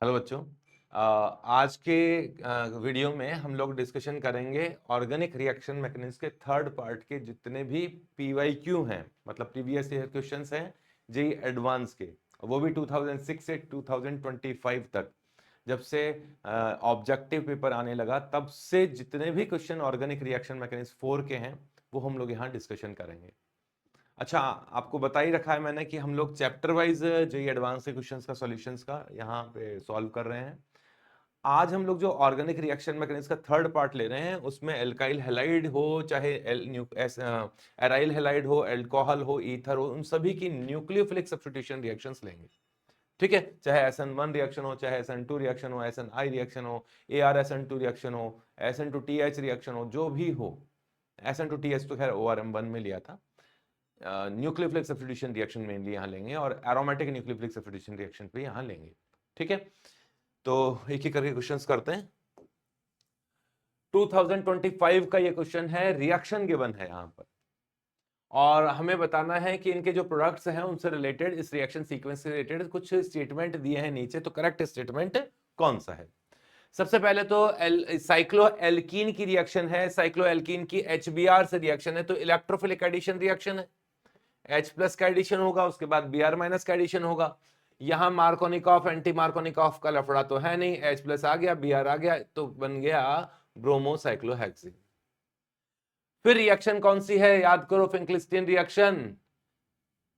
Hello बच्चों। आज के वीडियो में हम लोग डिस्कशन करेंगे ऑर्गेनिक रिएक्शन मैकेनिज्म के थर्ड पार्ट के जितने भी PYQ हैं, मतलब प्रीवियस ईयर क्वेश्चंस हैं जेई एडवांस के, वो भी 2006 से 2025 तक, जब से ऑब्जेक्टिव पेपर आने लगा तब से जितने भी क्वेश्चन ऑर्गेनिक रिएक्शन मैकेनिज्म 4 के हैं वो हम लोग यहाँ डिस्कशन करेंगे। अच्छा, आपको बता ही रखा है मैंने कि हम लोग चैप्टर वाइज जेई एडवांस के क्वेश्चंस का सॉल्यूशंस का यहाँ पे सॉल्व कर रहे हैं। आज हम लोग जो ऑर्गेनिक रिएक्शन मैकेनिज्म का थर्ड पार्ट ले रहे हैं उसमें एल्काइल हैलाइड हो चाहे एराइल हैलाइड हो, अल्कोहल हो, ईथर हो, उन सभी की न्यूक्लियोफिलिक सब्स्टिट्यूशन रिएक्शंस लेंगे। ठीक है, चाहे SN1 रिएक्शन हो, चाहे SN2 रिएक्शन हो, SNI रिएक्शन हो, ArSN2 रिएक्शन हो, SN2TH रिएक्शन हो, जो भी हो। SN2TH तो खैर ORM1 में लिया था। न्यूक्लियोफिलिक सब्स्टिट्यूशन रिएक्शन मेनली यहाँ लेंगे और एरोमेटिक न्यूक्लियोफिलिक सब्स्टिट्यूशन रिएक्शन भी यहाँ लेंगे। ठीक है, तो एक एक करके क्वेश्चंस करते हैं। 2025 का ये क्वेश्चन है, रिएक्शन गिवन है यहाँ पर और हमें बताना है कि इनके जो प्रोडक्ट्स हैं उनसे रिलेटेड, इस रिएक्शन सीक्वेंस से रिलेटेड कुछ स्टेटमेंट दिए हैं नीचे, तो करेक्ट स्टेटमेंट कौन सा है। सबसे पहले तो साइक्लोएल्कीन की रिएक्शन है, साइक्लोएल्कीन की HBr से रिएक्शन है, तो इलेक्ट्रोफिलिक एडिशन रिएक्शन है, H प्लस का एडिशन होगा, उसके बाद Br माइनस का एडिशन होगा। यहां मार्कोनिकॉफ एंटी मार्कोनिकॉफ का लफड़ा तो है नहीं, H प्लस आ गया, Br आ गया, तो बन गया ब्रोमोसाइक्लोहेक्सिन। फिर रिएक्शन कौन सी है, याद करो, फिंकलिस्टीन रिएक्शन,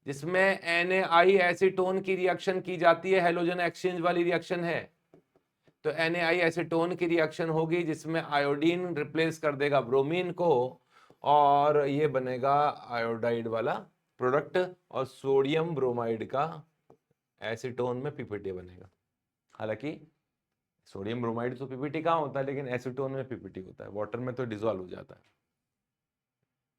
जिसमें NaI एसीटोन की रिएक्शन की जाती है, हेलोजन एक्सचेंज वाली रिएक्शन है। तो NaI एसीटोन की रिएक्शन होगी जिसमें आयोडीन रिप्लेस कर देगा ब्रोमीन को और ये बनेगा आयोडाइड वाला प्रोडक्ट, और सोडियम ब्रोमाइड का एसीटोन में PPT बनेगा। हालांकि सोडियम ब्रोमाइड तो PPT कहाँ होता है, लेकिन एसीटोन में PPT होता है, वाटर में तो डिसॉल्व हो जाता है।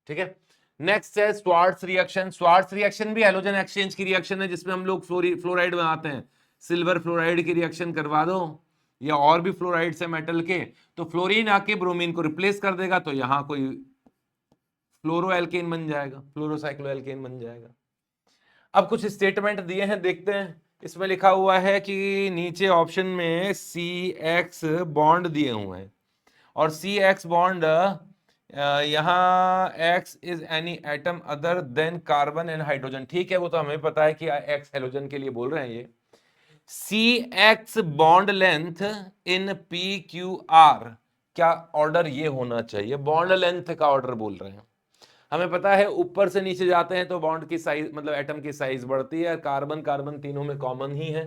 ठीक है, नेक्स्ट है स्वार्ट्स रिएक्शन। स्वार्ट्स रिएक्शन भी हैलोजन एक्सचेंज की रिएक्शन है जिसमें हम लोग फ्लोराइड बनाते हैं। सिल्वर फ्लोराइड की रिएक्शन करवा दो या और भी फ्लोराइड से मेटल के, तो फ्लोरीन आके ब्रोमीन को रिप्लेस कर देगा, तो यहां कोई फ्लोरोएल्केन बन जाएगा, फ्लोरोसाइक्लोएल्केन बन जाएगा। अब कुछ स्टेटमेंट दिए हैं, देखते हैं। इसमें लिखा हुआ है कि नीचे ऑप्शन में CX बॉन्ड दिए हुए हैं और CX बॉन्ड यहाँ X is any atom other than carbon and hydrogen. ठीक है, वो तो हमें पता है कि X हेलोजन के लिए बोल रहे हैं ये। CX bond length in PQR, क्या ऑर्डर ये होना चाहिए, बॉन्ड लेंथ का ऑर्डर बोल रहे हैं। हमें पता है ऊपर से नीचे जाते हैं तो बॉन्ड की साइज, मतलब एटम की साइज बढ़ती है। कार्बन कार्बन तीनों में कॉमन ही है,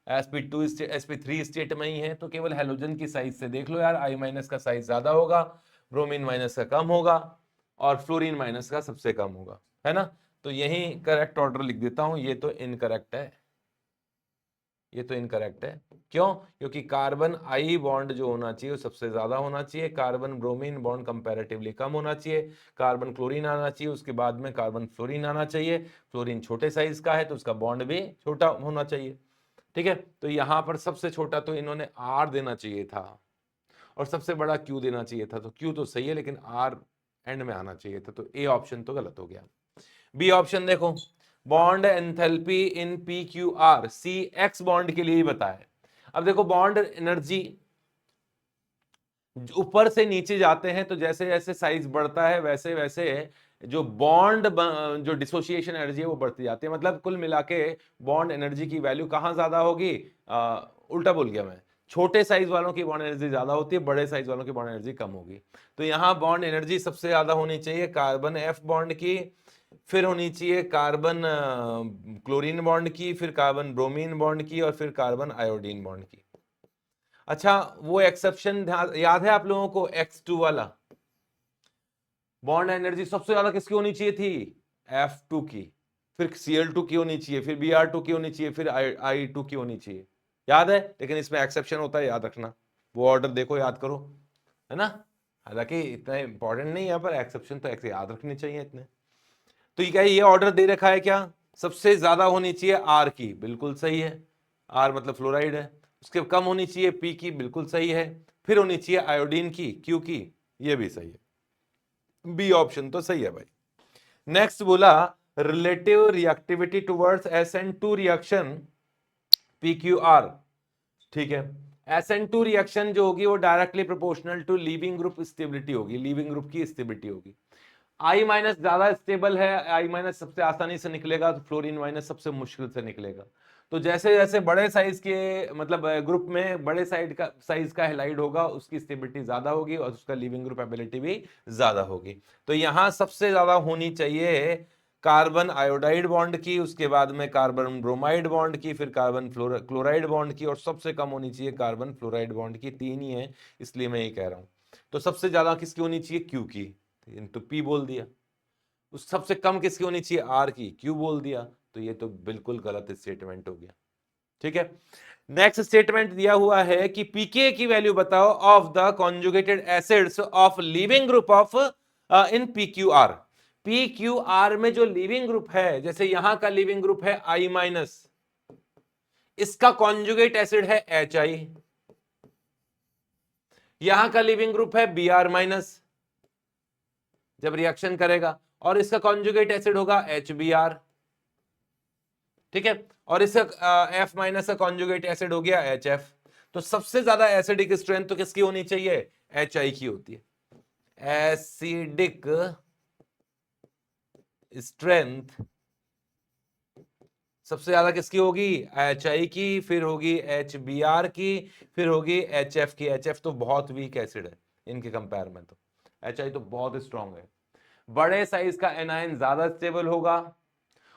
sp2 sp3 स्टेट में ही है, तो केवल हेलोजन की साइज से देख लो यार, I माइनस का साइज ज्यादा होगा, ब्रोमीन माइनस का कम होगा और फ्लोरीन माइनस का सबसे कम होगा, है ना। तो यही करेक्ट ऑर्डर लिख देता हूं, ये तो इनकरेक्ट है, ये तो इनकरेक्ट है। क्यों? क्योंकि कार्बन I बॉन्ड जो होना चाहिए वो सबसे ज्यादा होना चाहिए, कार्बन ब्रोमीन बॉन्ड कंपैरेटिवली कम होना चाहिए, कार्बन क्लोरीन आना चाहिए, उसके बाद में कार्बन फ्लोरीन आना चाहिए। फ्लोरीन छोटे साइज का है तो उसका बॉन्ड भी छोटा होना चाहिए। ठीक है, तो यहां पर सबसे छोटा तो इन्होंने R देना चाहिए था और सबसे बड़ा Q देना चाहिए था, तो Q तो सही है लेकिन R एंड में आना चाहिए था, तो A ऑप्शन तो गलत हो गया। B ऑप्शन देखो, बॉन्ड एंथैल्पी इन PQR, CX बॉन्ड के लिए ही बताया। अब देखो बॉन्ड एनर्जी ऊपर से नीचे जाते हैं तो जैसे जैसे साइज बढ़ता है वैसे वैसे जो बॉन्ड जो डिसोसिएशन एनर्जी है वो बढ़ती जाती है। मतलब कुल मिला के बॉन्ड एनर्जी की वैल्यू कहां ज्यादा होगी, उल्टा बोल गया मैं, छोटे साइज वालों की बॉन्ड एनर्जी ज्यादा होती है, बड़े साइज वालों की बॉन्ड एनर्जी कम होगी। तो यहाँ बॉन्ड एनर्जी सबसे ज्यादा होनी चाहिए कार्बन F बॉन्ड की, फिर होनी चाहिए कार्बन क्लोरीन बॉन्ड की, फिर कार्बन ब्रोमीन बॉन्ड की और फिर कार्बन आयोडीन बॉन्ड की। अच्छा, वो एक्सेप्शन याद है आप लोगों को, X2 वाला बॉन्ड एनर्जी सबसे ज्यादा किसकी होनी चाहिए थी, F2 की, फिर Cl2 की होनी चाहिए, फिर Br2 की होनी चाहिए, फिर I2 की होनी चाहिए, याद है। लेकिन इसमें एक्सेप्शन होता है, याद रखना, वो ऑर्डर देखो, याद करो, है ना। हालांकि इतना इंपॉर्टेंट नहीं है पर एक्सेप्शन तो ऐसे याद रखने चाहिए इतने। तो ये क्या, ये ऑर्डर दे रखा है क्या, सबसे ज्यादा होनी चाहिए R की, बिल्कुल सही है, R मतलब फ्लोराइड है। उसके कम होनी चाहिए P की, बिल्कुल सही है। फिर होनी चाहिए आयोडीन की, Q की, ये भी सही है, B ऑप्शन तो सही है भाई। नेक्स्ट बोला relative reactivity towards SN2 reaction PQR, ठीक है। SN2 रिएक्शन जो होगी वो directly proportional to leaving group stability होगी, लीविंग ग्रुप की स्टेबिलिटी होगी। I माइनस ज्यादा स्टेबल है, I माइनस सबसे आसानी से निकलेगा, तो फ्लोरीन माइनस सबसे मुश्किल से निकलेगा। तो जैसे जैसे बड़े साइज के मतलब ग्रुप में बड़े साइज का हैलाइड होगा उसकी स्टेबिलिटी ज्यादा होगी और उसका लीविंग ग्रुप एबिलिटी भी ज्यादा होगी। तो यहां सबसे ज्यादा होनी चाहिए कार्बन आयोडाइड बॉन्ड की, उसके बाद में कार्बन ब्रोमाइड बॉन्ड की, फिर कार्बन क्लोराइड बॉन्ड की, और सबसे कम होनी चाहिए कार्बन फ्लोराइड बॉन्ड की। 3 ही है इसलिए मैं ये कह रहा हूं। तो सबसे ज्यादा किसकी होनी चाहिए? क्यू की, तो पी बोल दिया। उस सबसे कम किसकी होनी चाहिए? आर की, क्यू बोल दिया। तो ये तो बिल्कुल गलत स्टेटमेंट हो गया। ठीक है। नेक्स्ट स्टेटमेंट दिया हुआ है कि पीके की वैल्यू बताओ of the conjugated acids of leaving group of in PQR. PQR में जो लीविंग ग्रुप है, जैसे यहां का लीविंग ग्रुप है आई माइनस, इसका कॉन्जुगेट एसिड है एच आई। यहां का लीविंग ग्रुप है बी आर माइनस जब रिएक्शन करेगा, और इसका कॉन्जुगेट एसिड होगा एच बी आर। ठीक है। और इसका एफ माइनस का कॉन्जुगेट एसिड हो गया एच एफ। तो सबसे ज्यादा एसिडिक स्ट्रेंथ तो किसकी होनी चाहिए? एच आई की होती है। एसिडिक स्ट्रेंथ सबसे ज्यादा किसकी होगी? एच आई की, फिर होगी एच बी आर की, फिर होगी एच एफ की। एच एफ तो बहुत वीक एसिड है इनके कंपेयर में, तो एच आई तो बहुत स्ट्रांग है। बड़े साइज का एनायन ज्यादा स्टेबल होगा,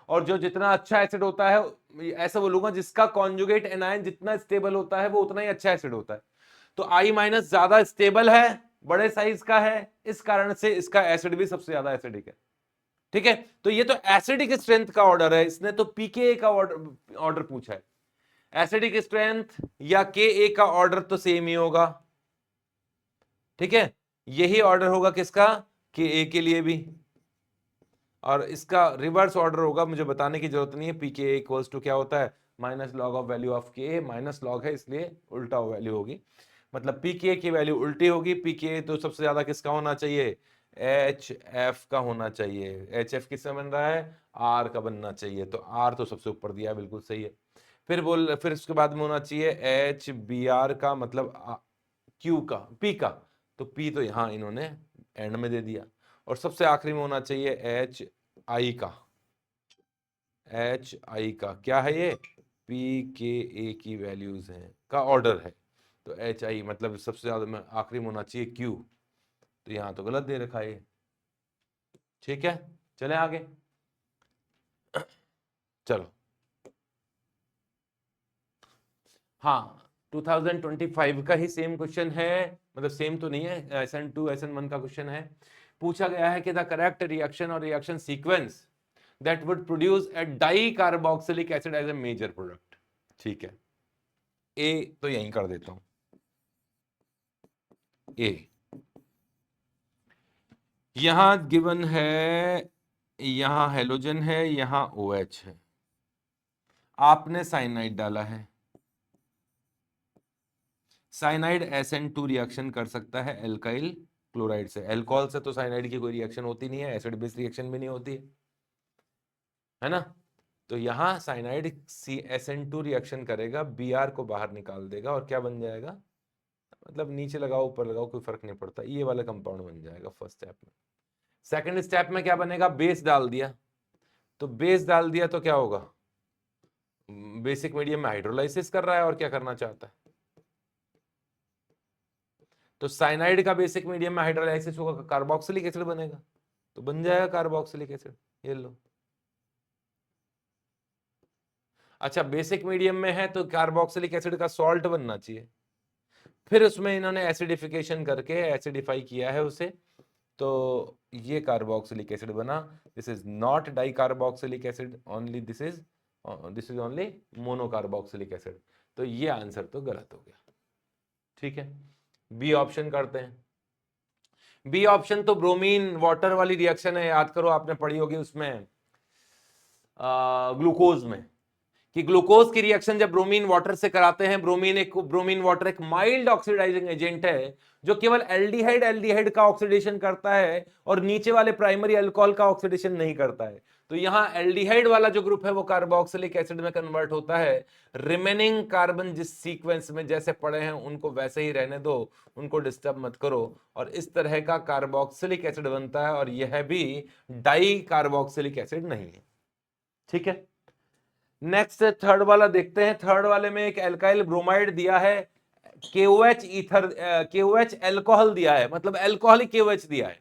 और जो जितना अच्छा एसिड होता है, ऐसा बोलूंगा जिसका कॉन्जुगेट एनायन जितना स्टेबल होता है वो उतना ही अच्छा एसिड होता है। तो आई माइनस ज्यादा स्टेबल है, बड़े साइज का है, इस कारण से इसका एसिड भी सबसे ज्यादा एसिडिक है। ठीक है। तो ये तो एसिडिक स्ट्रेंथ का ऑर्डर है, इसने तो पीके का ऑर्डर पूछा है। एसिडिक स्ट्रेंथ या के का ऑर्डर तो सेम ही होगा। ठीक है। यही ऑर्डर होगा किसका? के लिए भी, और इसका रिवर्स ऑर्डर होगा, मुझे बताने की जरूरत नहीं है। पीके इक्वल्स टू क्या होता है? Minus log of value of के। माइनस लॉग है इसलिए उल्टा वैल्यू होगी, मतलब पीके की वैल्यू उल्टी होगी। पीके तो सबसे ज्यादा किसका होना चाहिए? एच एफ का होना चाहिए। एच एफ किससे बन रहा है? आर का बनना चाहिए। तो आर तो सबसे ऊपर दिया, बिल्कुल सही है। फिर उसके बाद में होना चाहिए एच बी आर का, मतलब क्यू का, पी का। तो पी तो यहां इन्होंने एंड में दे दिया। और सबसे आखिरी में होना चाहिए एच आई का। एच आई का क्या है? ये पी के ए की वैल्यूज हैं का ऑर्डर है। तो एच आई मतलब सबसे ज्यादा में आखिरी में होना चाहिए क्यू। तो यहां तो गलत दे रखा है। ठीक है, चले आगे। चलो, हाँ 2025 का ही सेम क्वेश्चन है, मतलब सेम तो नहीं है, SN2 SN1 का क्वेश्चन है। पूछा गया है कि द करेक्ट रिएक्शन और reaction sequence that would produce a dicarboxylic acid as a major product. ठीक है, ए तो यहीं कर देता हूं। ए यहां गिवन है, यहां हेलोजन है, यहां OH है, आपने साइनाइड डाला है। साइनाइड SN2 रिएक्शन कर सकता है एल्काइल क्लोराइड से। एल्कोहल से तो साइनाइड की कोई रिएक्शन होती नहीं है, एसिड बेस रिएक्शन भी नहीं होती है ना। तो यहां साइनाइड SN2 रिएक्शन करेगा, Br को बाहर निकाल देगा, और क्या बन जाएगा? मतलब नीचे लगाओ ऊपर लगाओ कोई फर्क नहीं पड़ता, ये वाला कंपाउंड बन जाएगा फर्स्ट स्टेप में। सेकंड स्टेप में क्या बनेगा? बेस डाल दिया। तो बेस डाल दिया तो क्या होगा? बेसिक मीडियम में हाइड्रोलाइसिस कर रहा है, और क्या करना चाहता है? तो साइनाइड का बेसिक मीडियम में हाइड्रोलाइसिस होगा, कार्बोक्सिलिक एसिड बनेगा, तो बन जाएगा कार्बोक्सिलिक एसिड। ये लो। अच्छा, बेसिक मीडियम में है तो कार्बोक्सिलिक एसिड का सॉल्ट बनना चाहिए। फिर उसमें इन्होंने एसिडिफिकेशन करके एसिडिफाई किया है उसे, तो ये कार्बोक्सिलिक एसिड बना। This is not di carboxylic acid only, this is only monocarboxylic acid. तो ये आंसर तो गलत हो गया। ठीक है, बी ऑप्शन करते हैं। बी ऑप्शन तो ब्रोमीन वाटर वाली रिएक्शन है, याद करो आपने पढ़ी होगी उसमें ग्लूकोज में, कि ग्लूकोज की रिएक्शन जब ब्रोमीन वाटर से कराते हैं, ब्रोमीन वाटर एक माइल्ड ऑक्सीडाइजिंग एजेंट है जो केवल एल्डिहाइड का ऑक्सीडेशन करता है और नीचे वाले प्राइमरी अल्कोहल का ऑक्सीडेशन नहीं करता है। तो यहाँ एल्डिहाइड वाला जो ग्रुप है वो कार्बोक्सिलिक एसिड में कन्वर्ट होता है। रिमेनिंग कार्बन जिस सीक्वेंस में जैसे पड़े हैं उनको वैसे ही रहने दो, उनको डिस्टर्ब मत करो, और इस तरह का कार्बोक्सिलिक एसिड बनता है, और यह भी डाई कार्बोक्सिलिक एसिड नहीं है। ठीक है, नेक्स्ट थर्ड वाला देखते हैं। थर्ड वाले में एक एल्काइल ब्रोमाइड दिया है, KOH ईथर, KOH एल्कोहल दिया है, मतलब एल्कोहलिक KOH दिया है।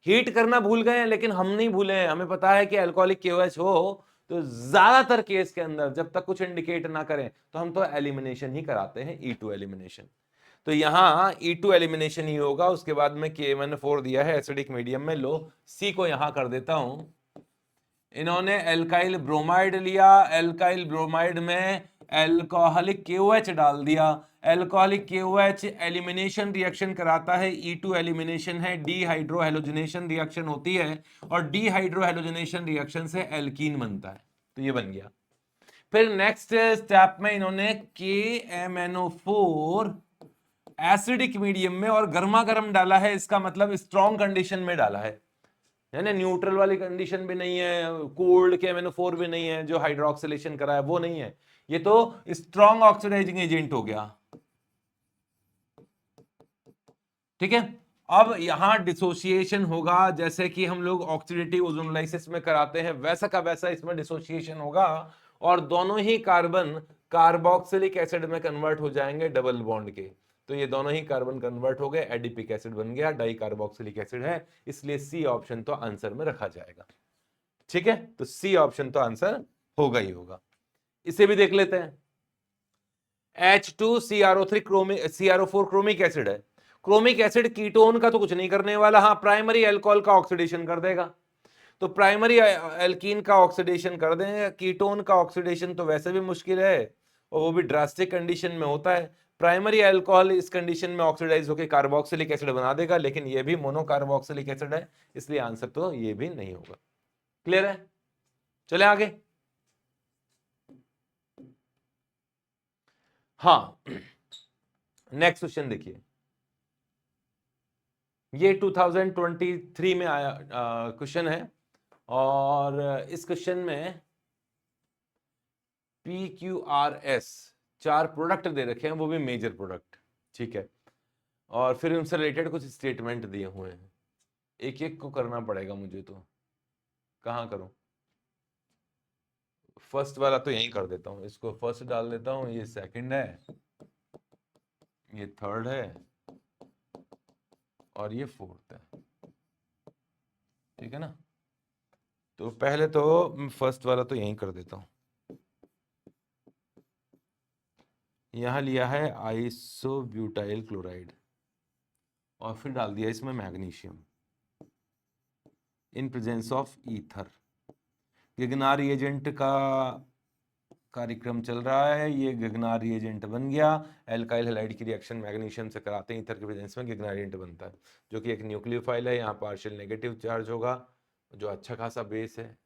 हीट करना भूल गए हैं, लेकिन हम नहीं भूले हैं, हमें पता है कि अल्कोहलिक KOH हो तो ज्यादातर केस के अंदर जब तक कुछ इंडिकेट ना करें तो हम तो एलिमिनेशन ही कराते हैं, E2 एलिमिनेशन। तो यहां E2 एलिमिनेशन ही होगा। उसके बाद में KMnO4 दिया है एसिडिक मीडियम में, लो C को यहां कर देता हूं। इन्होंने एल्काइल ब्रोमाइड लिया, एल्काइल ब्रोमाइड में एल्कोहलिक KOH डाल दिया। एल्कोहलिक KOH एलिमिनेशन रिएक्शन कराता है, E2 एलिमिनेशन है, डीहाइड्रोहेलोजनेशन रिएक्शन होती है, और डीहाइड्रोहेलोजनेशन रिएक्शन से एल्कीन बनता है। तो ये बन गया। फिर नेक्स्ट स्टेप में इन्होंने KMnO4 एसिडिक मीडियम में और गर्मा गर्म डाला है, इसका मतलब स्ट्रॉन्ग कंडीशन में डाला है ना, न्यूट्रल वाली कंडीशन भी नहीं है, कोल्ड KMnO4 भी नहीं है, जो हाइड्रोक्सिलेशन करा है वो नहीं है, ये तो स्ट्रॉन्ग ऑक्सीडाइजिंग एजेंट हो गया। ठीक है, अब यहां डिसोसिएशन होगा, जैसे कि हम लोग ऑक्सीडेटिव ओजोनोलाइसिस में कराते हैं वैसा का वैसा इसमें डिसोसिएशन होगा, और दोनों ही कार्बन कार्बोक्सिलिक एसिड में कन्वर्ट हो जाएंगे डबल बॉन्ड के। तो ये दोनों ही कार्बन कन्वर्ट हो गए, एडिपिक एसिड बन गया, डाई कार्बोक्सिलिक एसिड है, इसलिए सी ऑप्शन तो आंसर में रखा जाएगा। ठीक है, तो सी ऑप्शन तो आंसर होगा ही होगा। इसे भी देख लेते हैं। H2CrO3 CrO4 क्रोमिक एसिड है। क्रोमिक एसिड कीटोन का तो कुछ नहीं करने वाला, हाँ प्राइमरी अल्कोहल का ऑक्सीडेशन कर देगा, तो प्राइमरी एल्कीन का ऑक्सीडेशन कर देंगे। कीटोन का ऑक्सीडेशन तो वैसे भी मुश्किल है, और वो भी ड्रास्टिक कंडीशन में होता है। प्राइमरी अल्कोहल इस कंडीशन में ऑक्सीडाइज होकर कार्बोक्सिलिक एसिड बना देगा, लेकिन ये भी मोनोकार्बोक्सिलिक एसिड है, इसलिए आंसर तो ये भी नहीं होगा। क्लियर है, चले आगे। हाँ, नेक्स्ट क्वेश्चन देखिए, ये 2023 में आया क्वेश्चन है, और इस क्वेश्चन में PQRS 4 प्रोडक्ट दे रखे हैं, वो भी मेजर प्रोडक्ट। ठीक है, और फिर उनसे रिलेटेड कुछ स्टेटमेंट दिए हुए हैं, एक एक को करना पड़ेगा मुझे, तो कहाँ करूं? फर्स्ट वाला तो यहीं कर देता हूं, इसको फर्स्ट डाल देता हूं, ये सेकंड है, ये थर्ड है, और ये फोर्थ है। ठीक है ना, तो पहले तो फर्स्ट वाला तो यहीं कर देता हूं। यहां लिया है आइसोब्यूटाइल क्लोराइड, और फिर डाल दिया इसमें magnesium in presence of ether. Grignard reagent का कार्यक्रम चल रहा है, ये गिगनार रिएजेंट बन गया। एल्काइल हैलाइड की रिएक्शन मैग्नीशियम से कराते हैं, ईथर के प्रेजेंस में गिगनार रिएजेंट बनता है, जो कि एक न्यूक्लियोफाइल है। यहाँ पार्शियल नेगेटिव चार्ज होगा, जो अच्छा खासा बेस है,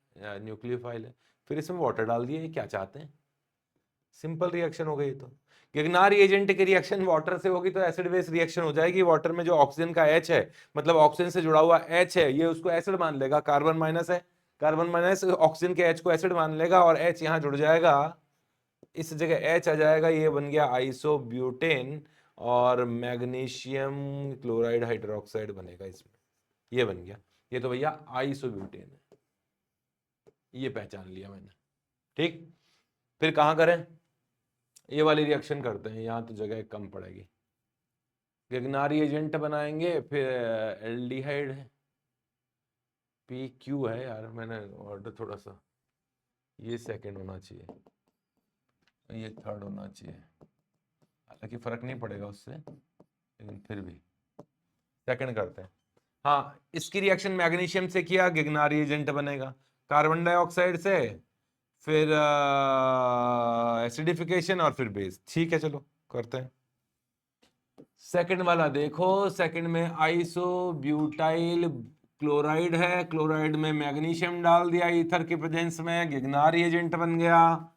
न्यूक्लियोफाइल है। फिर इसमें वाटर डाल दिए, क्या चाहते हैं, सिंपल रिएक्शन हो गई। तो गिगनार एजेंट की रिएक्शन वाटर से होगी तो एसिड बेस रिएक्शन हो जाएगी। वाटर में जो ऑक्सीजन का H है, मतलब ऑक्सीजन से जुड़ा हुआ H है, ये उसको एसिड मान लेगा, कार्बन माइनस है, कार्बन माइनस ऑक्सीजन के H को एसिड मान लेगा, और H यहाँ जुड़ जाएगा, इस जगह H आ जाएगा, ये बन गया आइसोब्यूटेन, और मैग्नीशियम क्लोराइड हाइड्रोक्साइड बनेगा इसमें, ये बन गया। ये तो भैया आइसोब्यूटेन है, ये पहचान लिया मैंने। ठीक, फिर कहाँ करें, ये वाली रिएक्शन करते हैं, यहाँ तो जगह कम पड़ेगी। गिगनार एजेंट बनाएंगे, फिर एल्डिहाइड है, PQ है यार, मैंने ऑर्डर थोड़ा सा, ये सेकंड होना चाहिए, ये थर्ड होना चाहिए, हालांकि फर्क नहीं पड़ेगा उससे, लेकिन फिर भी सेकंड करते हैं। हाँ, इसकी रिएक्शन मैग्नीशियम से किया, गिगनार एजेंट बनेगा, कार्बन डाइऑक्साइड से, फिर एसिडिफिकेशन, और फिर बेस। ठीक है, चलो करते हैं। सेकंड वाला देखो, सेकंड में आइसोब्यूटाइल क्लोराइड है, क्लोराइड में मैग्नीशियम डाल दिया ईथर के प्रेजेंस में, गिगनार एजेंट बन गया।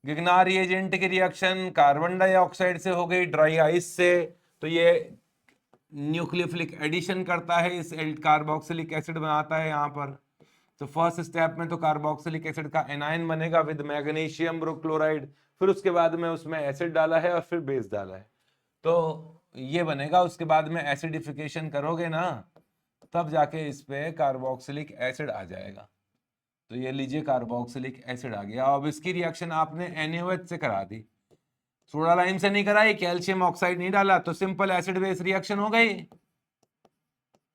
गिगनार एजेंट की रिएक्शन कार्बन डाइऑक्साइड से हो गई ड्राई आइस से, तो ये न्यूक्लियोफिलिक एडिशन करता है, इस कार्बोक्सिलिक एसिड बनाता है यहाँ पर, तो फर्स्ट स्टेप में तो कार्बोक्सिलिक एसिड का एनायन बनेगा विद मैग्नीशियम क्लोराइड, फिर उसके बाद में उसमें एसिड डाला है और फिर बेस डाला है, तो ये बनेगा। उसके बाद में एसिडिफिकेशन करोगे ना, तब जाके इस पे कार्बोक्सिलिक एसिड आ जाएगा। तो ये लीजिए कार्बोक्सिलिक एसिड आ गया। अब इसकी रिएक्शन आपने NaOH से करा दी, सोडा लाइम से नहीं कराई, कैल्शियम ऑक्साइड नहीं डाला, तो सिंपल एसिड बेस रिएक्शन हो गई।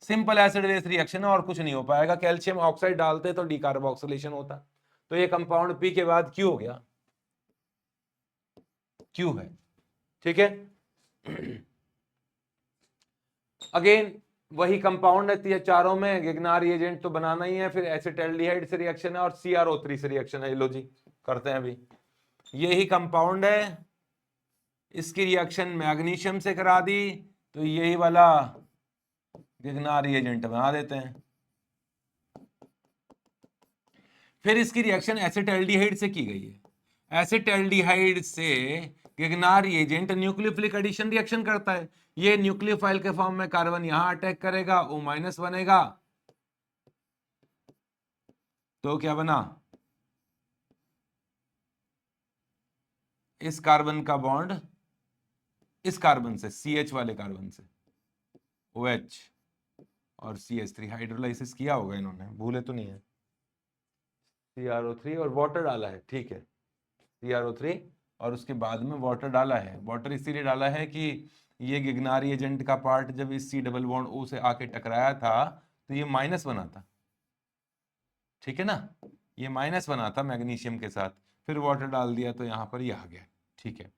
सिंपल एसिड बेस रिएक्शन और कुछ नहीं हो पाएगा। कैल्शियम ऑक्साइड डालते तो डीकार्बोक्सिलेशन होता। तो ये कंपाउंड पी के बाद क्यू हो गया, क्यू है, ठीक है। अगेन वही कंपाउंड है चारों में, गिगनार रिएजेंट तो बनाना ही है, फिर एसिटाल्डिहाइड से रिएक्शन है और CrO3 से रिएक्शन है। लो जी करते हैं अभी। यही कंपाउंड है, इसकी रिएक्शन मैग्नीशियम से करा दी, तो यही वाला गिगनार रिएजेंट बना देते हैं। फिर इसकी रिएक्शन एसिटाल्डिहाइड से की गई है। एसिटाल्डिहाइड से गिगनार रिएजेंट न्यूक्लियोफिलिक एडिशन रिएक्शन करता है। ये न्यूक्लियोफाइल के फॉर्म में कार्बन यहां अटैक करेगा, O- बनेगा, तो क्या बना, इस कार्बन का बॉन्ड इस कार्बन से, CH वाले कार्बन से OH और CH3 हाइड्रोलाइसिस किया होगा इन्होंने, भूले तो नहीं है। CrO3 और वाटर डाला है, ठीक है, CrO3 और उसके बाद में वाटर डाला है। वाटर इसीलिए डाला है कि ये गिगनारी एजेंट का पार्ट जब इस C डबल बॉन्ड O से आके टकराया था तो ये माइनस बना था, ठीक है ना, ये माइनस बना था मैग्नीशियम के साथ, फिर वाटर डाल दिया तो यहाँ पर ये आ गया, ठीक है।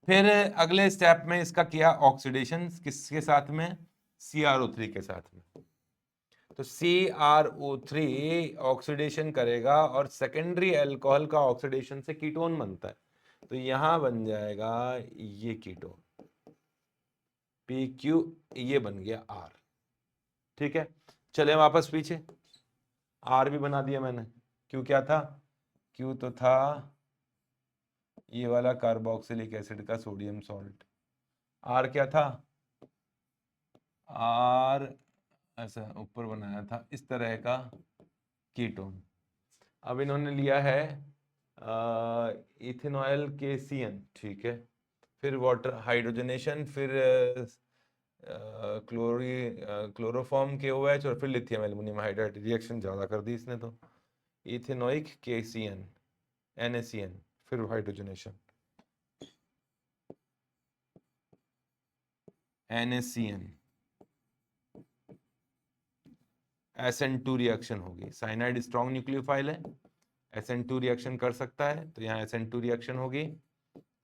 फिर अगले स्टेप में इसका किया ऑक्सीडेशन, किसके साथ में, CrO3 के साथ में। तो CrO3 ऑक्सीडेशन करेगा और सेकेंडरी अल्कोहल का ऑक्सीडेशन से कीटोन बनता है, तो यहां बन जाएगा ये कीटोन PQ, ये बन गया R, ठीक है। चले वापस पीछे, R भी बना दिया मैंने। Q क्या था, Q तो था ये वाला कार्बोक्सिलिक एसिड का सोडियम सॉल्ट। R क्या था, R ऐसा ऊपर बनाया था इस तरह का कीटोन। अब इन्होंने लिया है इथेनॉल KCN, ठीक है, फिर वाटर हाइड्रोजनेशन, फिर क्लोरोफॉर्म KOH और फिर लिथियम एल्युमिनियम हाइड्राइड, रिएक्शन ज़्यादा कर दी इसने तो। इथेनोइक KCN NaCN, फिर हाइड्रोजनेशन NaCN, SN2 रिएक्शन होगी। साइनाइड स्ट्रॉन्ग न्यूक्लियोफाइल है, SN2 रिएक्शन कर सकता है, तो यहाँ SN2 रिएक्शन होगी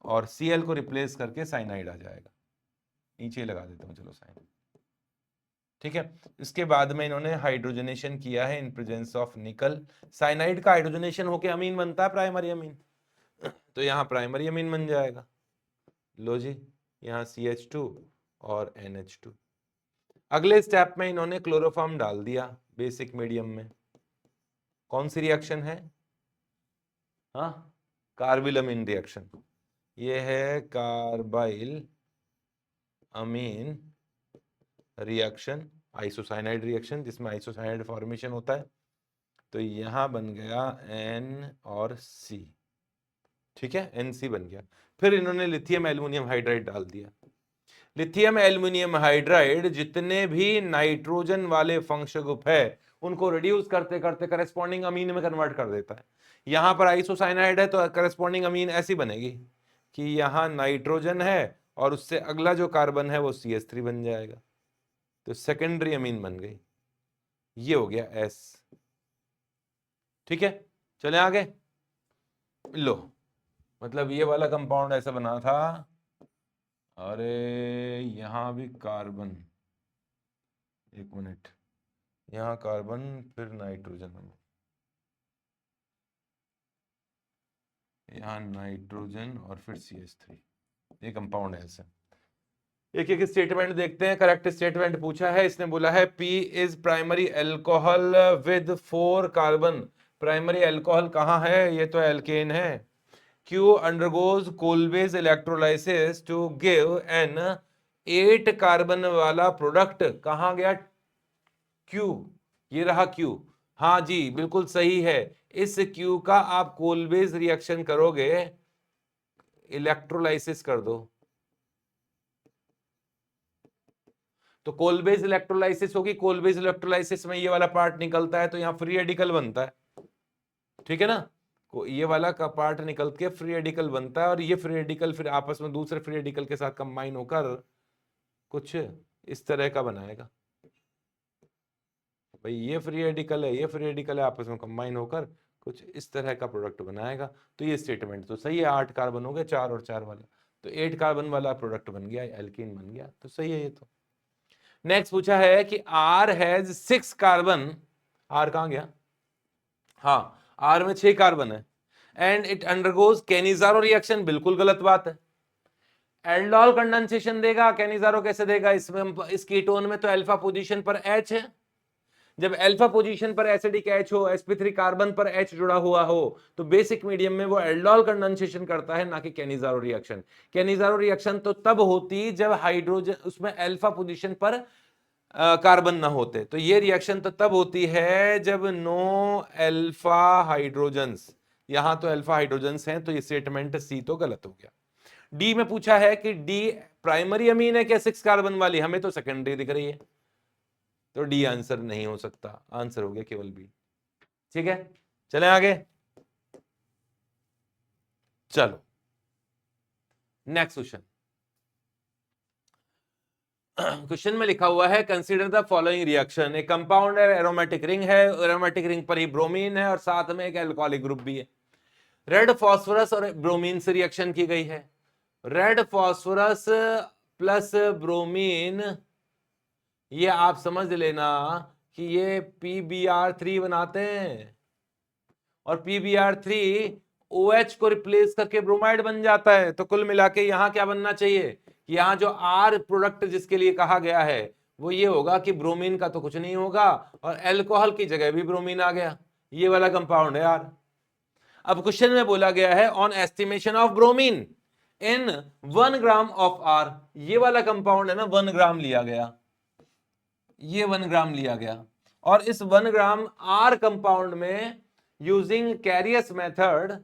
और Cl को रिप्लेस करके साइनाइड आ जाएगा। नीचे लगा देता हूँ, चलो साइनाइड, ठीक है। इसके बाद में इन्होंने हाइड्रोजनेशन किया है इन प्रेजेंस ऑफ निकल। साइनाइड का हाइड्रोजनेशन होके अमीन बनता है, प्राइमरी अमीन, तो यहाँ प्राइमरी अमीन बन जाएगा। लो जी, यहाँ CH2 और NH2। अगले स्टेप में इन्होंने क्लोरोफॉर्म डाल दिया बेसिक मीडियम में। कौन सी रिएक्शन है, हाँ, कार्बिल अमीन रिएक्शन। ये है कार्बाइल अमीन रिएक्शन, आइसोसाइनाइड रिएक्शन, जिसमें आइसोसाइनाइड फॉर्मेशन होता है। तो यहां बन गया N और C, ठीक है, NC बन गया। फिर इन्होंने लिथियम एल्युमिनियम हाइड्राइड डाल दिया। लिथियम एल्युमिनियम हाइड्राइड जितने भी नाइट्रोजन वाले फंक्शनल है उनको रिड्यूस करते करते करस्पॉन्डिंग अमीन में कन्वर्ट कर देता है। यहां पर आइसोसाइनाइड है तो करस्पॉन्डिंग अमीन ऐसी बनेगी कि यहां नाइट्रोजन है और उससे अगला जो कार्बन है वो CH3 बन जाएगा, तो सेकेंडरी अमीन बन गई। ये हो गया S, ठीक है। चले आगे, लो, मतलब ये वाला कंपाउंड ऐसा बना था। अरे यहां भी कार्बन, एक मिनट, यहाँ कार्बन फिर नाइट्रोजन, यहाँ नाइट्रोजन और फिर CH3, ये कंपाउंड है ऐसे। एक एक स्टेटमेंट देखते हैं। करेक्ट स्टेटमेंट पूछा है इसने, बोला है P is primary alcohol with 4 carbon. Primary alcohol कहाँ है, ये तो एल्केन है। Q undergoes Kolbe's electrolysis to give an 8 carbon वाला प्रोडक्ट। कहाँ गया Q, ये रहा Q। हाँ जी बिल्कुल सही है। इस Q का आप कोलबेज रिएक्शन करोगे, इलेक्ट्रोलाइसिस कर दो तो कोलबेज इलेक्ट्रोलाइसिस होगी। कोलबेज इलेक्ट्रोलाइसिस में ये वाला पार्ट निकलता है तो यहाँ फ्री रेडिकल बनता है, ठीक है ना। ये वाला का पार्ट निकल के फ्री रेडिकल बनता है और ये फ्री रेडिकल फिर आपस में दूसरे फ्री रेडिकल के साथ कंबाइन होकर कुछ इस तरह का बनाएगा। भाई ये फ्री रेडिकल है, ये फ्री रेडिकल है, आपस में कंबाइन होकर कुछ इस तरह का प्रोडक्ट बनाएगा। तो ये स्टेटमेंट तो सही है, 8 कार्बन हो गए, 4 और 4 वाला, तो 8 कार्बन वाला प्रोडक्ट बन गया, एल्कीन बन गया, तो सही है ये तो। नेक्स्ट पूछा है कि R हैज 6 कार्बन, R कहां गया, हाँ R में 6 कार्बन है, and it undergoes Cannizzaro reaction, बिल्कुल गलत बात है। एल्डोल कंडेंसेशन देगा, कैनिजारो कैसे देगा, इसमें इस कीटोन में तो अल्फा पोजीशन पर H है, जब अल्फा पोजीशन पर एसिडिक H हो, sp3 कार्बन पर H जुड़ा हुआ हो, तो बेसिक मीडियम में वो एल्डोल कंडेंसेशन करता है, ना कि कैनिजारो रिएक्शन। कैनिजारो रिएक्शन तो तब होती जब हाइड्रोजन उसमें अल्फा पोजीशन पर कार्बन ना होते, तो ये रिएक्शन तो तब होती है जब नो अल्फा हाइड्रोजन्स, यहां तो अल्फा हाइड्रोजन्स हैं, तो ये स्टेटमेंट सी तो गलत हो गया। डी में पूछा है कि डी प्राइमरी अमीन है क्या 6 कार्बन वाली, हमें तो सेकेंडरी दिख रही है, तो डी आंसर नहीं हो सकता, आंसर हो गया केवल बी। ठीक है, चलें आगे, चलो नेक्स्ट क्वेश्चन। क्वेश्चन में लिखा हुआ है कंसीडर द फॉलोइंग रिएक्शन, एक कंपाउंड है, एरोमेटिक रिंग है, एरोमेटिक रिंग पर ही ब्रोमीन है और साथ में एक एल्कोहलिक ग्रुप भी है। रेड फॉस्फोरस और ब्रोमीन से रिएक्शन की गई है। रेड फॉस्फोरस प्लस ब्रोमीन, ये आप समझ लेना कि ये PbR3 बनाते हैं, और PbR3 OH को रिप्लेस करके ब्रोमाइड बन जाता है। तो कुल मिला के यहां क्या बनना चाहिए, यहां जो R प्रोडक्ट जिसके लिए कहा गया है वो ये होगा कि ब्रोमीन का तो कुछ नहीं होगा और अल्कोहल की जगह भी ब्रोमीन आ गया, ये वाला कंपाउंड है यार। अब क्वेश्चन में बोला गया है on estimation of bromine in 1 gram of R, ये वाला कंपाउंड है ना, 1 ग्राम लिया गया, ये 1 ग्राम लिया गया, और इस 1 ग्राम R कंपाउंड में यूजिंग कैरियस मेथड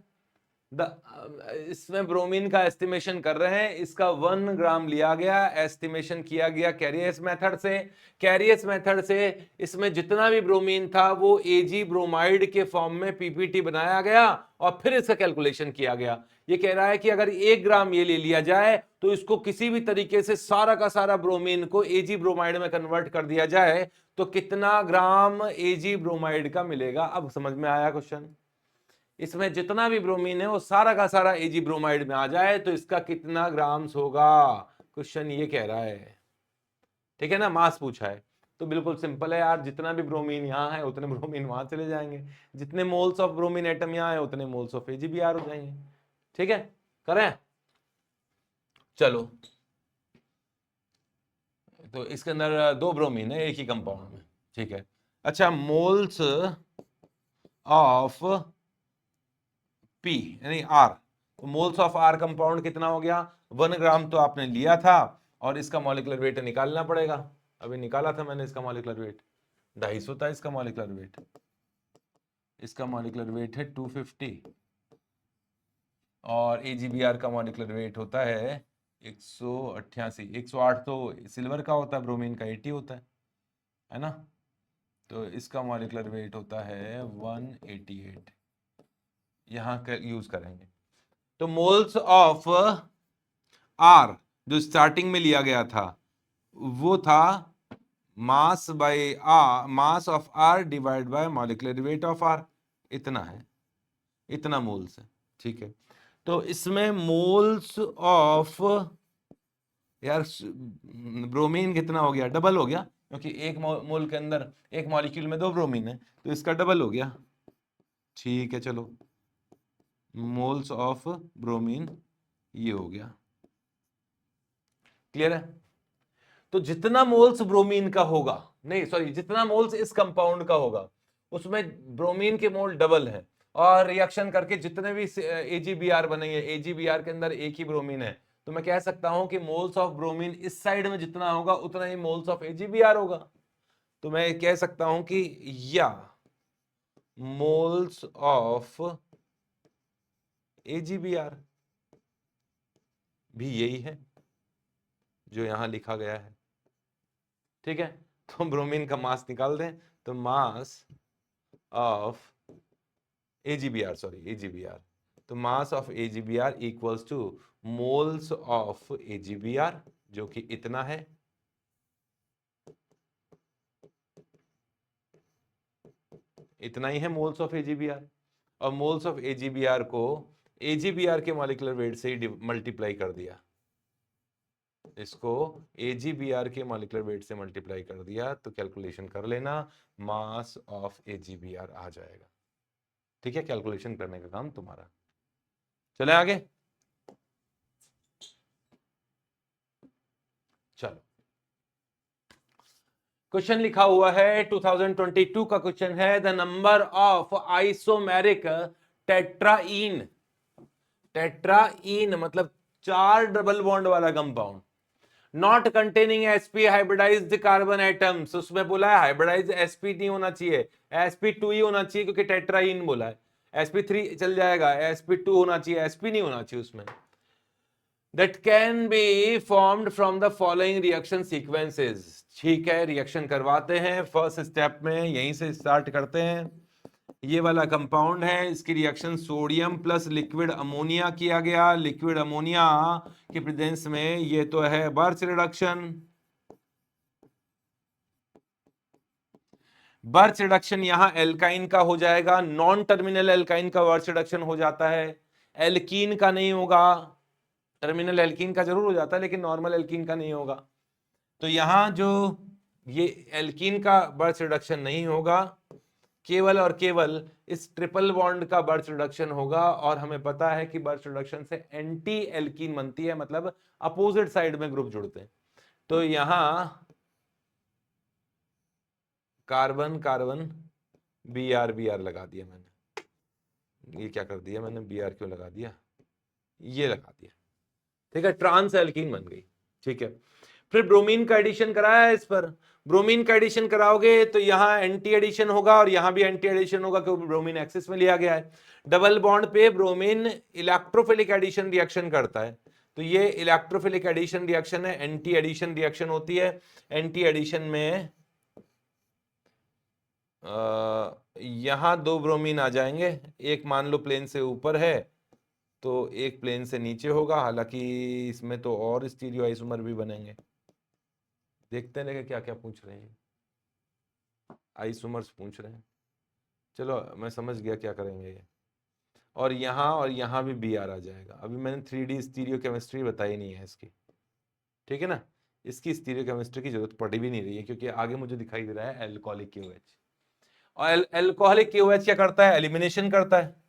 इसमें ब्रोमीन का एस्टिमेशन कर रहे हैं। इसका 1 ग्राम लिया गया, एस्टिमेशन किया गया कैरियस मेथड से। कैरियस मेथड से इसमें जितना भी ब्रोमीन था वो Ag ब्रोमाइड के फॉर्म में पीपीटी बनाया गया और फिर इसका कैलकुलेशन किया गया। ये कह रहा है कि अगर 1 ग्राम ये ले लिया जाए तो इसको किसी भी तरीके से सारा का सारा ब्रोमीन को Ag ब्रोमाइड में कन्वर्ट कर दिया जाए तो कितना ग्राम Ag ब्रोमाइड का मिलेगा। अब समझ में आया क्वेश्चन, इसमें जितना भी ब्रोमीन है वो सारा का सारा Ag ब्रोमाइड में आ जाए तो इसका कितना ग्राम्स होगा, क्वेश्चन ये कह रहा है। ठीक है ना, मास पूछा है तो बिल्कुल सिंपल है यार, जितना भी ब्रोमीन यहाँ है उतने ब्रोमीन वहां चले जाएंगे, जितने मोल्स ऑफ ब्रोमीन एटम यहाँ है उतने मोल्स ऑफ AgBr हो जाएंगे। ठीक है, करें, चलो। तो इसके अंदर 2 ब्रोमीन है एक ही कंपाउंड में, ठीक है। अच्छा, मोल्स ऑफ P यानी R, तो मोल्स ऑफ R कंपाउंड कितना हो गया, 1 ग्राम तो आपने लिया था और इसका मॉलिक्यूलर वेट निकालना पड़ेगा, अभी निकाला था मैंने इसका मॉलिक्यूलर वेट 250 था इसका मॉलिक्यूलर वेट, इसका मॉलिक्यूलर वेट है 250 और AgBr का मॉलिक्यूलर वेट होता है 188, 108 तो सिल्वर का होता है, ब्रोमीन का 80 होता है ना, तो इसका मॉलिक्यूलर वेट होता है 188, यहां यूज करेंगे। तो मोल्स ऑफ R जो स्टार्टिंग में लिया गया था वो था mass by R, mass of R divide by molecular weight of R, इतना है, इतना मोल्स है। ठीक है, तो इसमें मोल्स ऑफ यार ब्रोमीन कितना हो गया, डबल हो गया, क्योंकि एक मोल के अंदर एक मॉलिक्यूल में 2 ब्रोमीन है तो इसका डबल हो गया। ठीक है, चलो मोल्स ऑफ ब्रोमीन ये हो गया, क्लियर है। तो जितना मोल्स ब्रोमीन का होगा, नहीं सॉरी, जितना मोल्स इस कंपाउंड का होगा उसमें ब्रोमीन के मोल डबल है, और रिएक्शन करके जितने भी AgBr बनेंगे, AgBr के अंदर एक ही ब्रोमीन है, तो मैं कह सकता हूं कि मोल्स ऑफ ब्रोमीन इस साइड में जितना होगा उतना ही मोल्स ऑफ AgBr होगा। तो मैं कह सकता हूं कि या मोल्स ऑफ AgBr भी यही है जो यहां लिखा गया है। ठीक है, तो ब्रोमीन का मास निकाल दें तो मास ऑफ AgBr, तो mass of AgBr equals two moles of AgBr, जो कि इतना है। इतना ही है मोल्स ऑफ AgBr, और मोल्स ऑफ AgBr को AgBr के मॉलिक्यूलर वेट से ही मल्टीप्लाई कर दिया। इसको AgBr के मॉलिक्यूलर वेट से मल्टीप्लाई कर दिया तो कैलकुलेशन कर लेना, मास ऑफ AgBr आ जाएगा। ठीक है, कैलकुलेशन करने का काम तुम्हारा। चले आगे, चलो क्वेश्चन लिखा हुआ है 2022 का क्वेश्चन है, the number of isomeric tetraene, tetraene मतलब 4 डबल बॉन्ड वाला compound, not containing sp hybridised carbon atoms, उसमें बोला है हाइब्रिडाइज्ड sp नहीं होना चाहिए, sp2 ही होना चाहिए क्योंकि टेट्राईन बोला है, sp3 चल जाएगा, sp2 होना चाहिए, sp नहीं होना चाहिए उसमें। that can be formed from the following reaction sequences। ठीक है, रिएक्शन करवाते हैं, फर्स्ट स्टेप में यहीं से स्टार्ट करते हैं। ये वाला कंपाउंड है, इसकी reaction sodium plus liquid ammonia किया गया, लिक्विड अमोनिया के प्रेजेंस में ये तो है बर्च रिडक्शन, बर्च रिडक्शन यहां एल्काइन का हो जाएगा, नॉन टर्मिनल एल्काइन का बर्च रिडक्शन हो जाता है, एल्कीन का नहीं होगा, टर्मिनल एल्कीन का जरूर हो जाता है लेकिन नॉर्मल एल्कीन का नहीं होगा। तो यहां जो ये एल्कीन का बर्च रिडक्शन नहीं होगा, केवल और केवल इस ट्रिपल बॉन्ड का बर्च रिडक्शन होगा, और हमें पता है कि बर्च रिडक्शन से एंटी एल्कीन बनती है, मतलब अपोजिट साइड में ग्रुप जुड़ते हैं। तो यहां कार्बन कार्बन Br लगा दिया मैंने, ये क्या कर दिया मैंने, Br क्यों लगा दिया, ये लगा दिया। ठीक है, ट्रांस एल्कीन बन गई। ठीक है, फिर ब्रोमीन का एडिशन कराया है इस पर, ब्रोमीन का एडिशन कराओगे तो यहां एंटी एडिशन होगा और यहां भी एंटी एडिशन होगा क्योंकि ब्रोमीन एक्सिस में लिया गया है। डबल बॉन्ड पे ब्रोमीन इलेक्ट्रोफिलिक एडिशन रिएक्शन करता है, तो ये इलेक्ट्रोफिलिक एडिशन रिएक्शन है, एंटी एडिशन रिएक्शन होती है। एंटी एडिशन में यहां 2 ब्रोमीन आ जाएंगे, एक मान लो प्लेन से ऊपर है तो एक प्लेन से नीचे होगा, हालांकि इसमें तो और स्टीरियो आइसोमर भी बनेंगे। देखते हैं लेकिन क्या क्या पूछ रहे हैं, आइसोमर्स पूछ रहे हैं। चलो मैं समझ गया क्या करेंगे ये, और यहाँ भी Br आ जाएगा। अभी मैंने 3D स्टीरियो केमिस्ट्री बताई नहीं है इसकी, ठीक है ना, इसकी स्टीरियो केमिस्ट्री की जरूरत पड़ भी नहीं रही है क्योंकि आगे मुझे दिखाई दे रहा है एल्कोहलिक KOH। और एल्कोहलिक KOH क्या करता है, एलिमिनेशन करता है।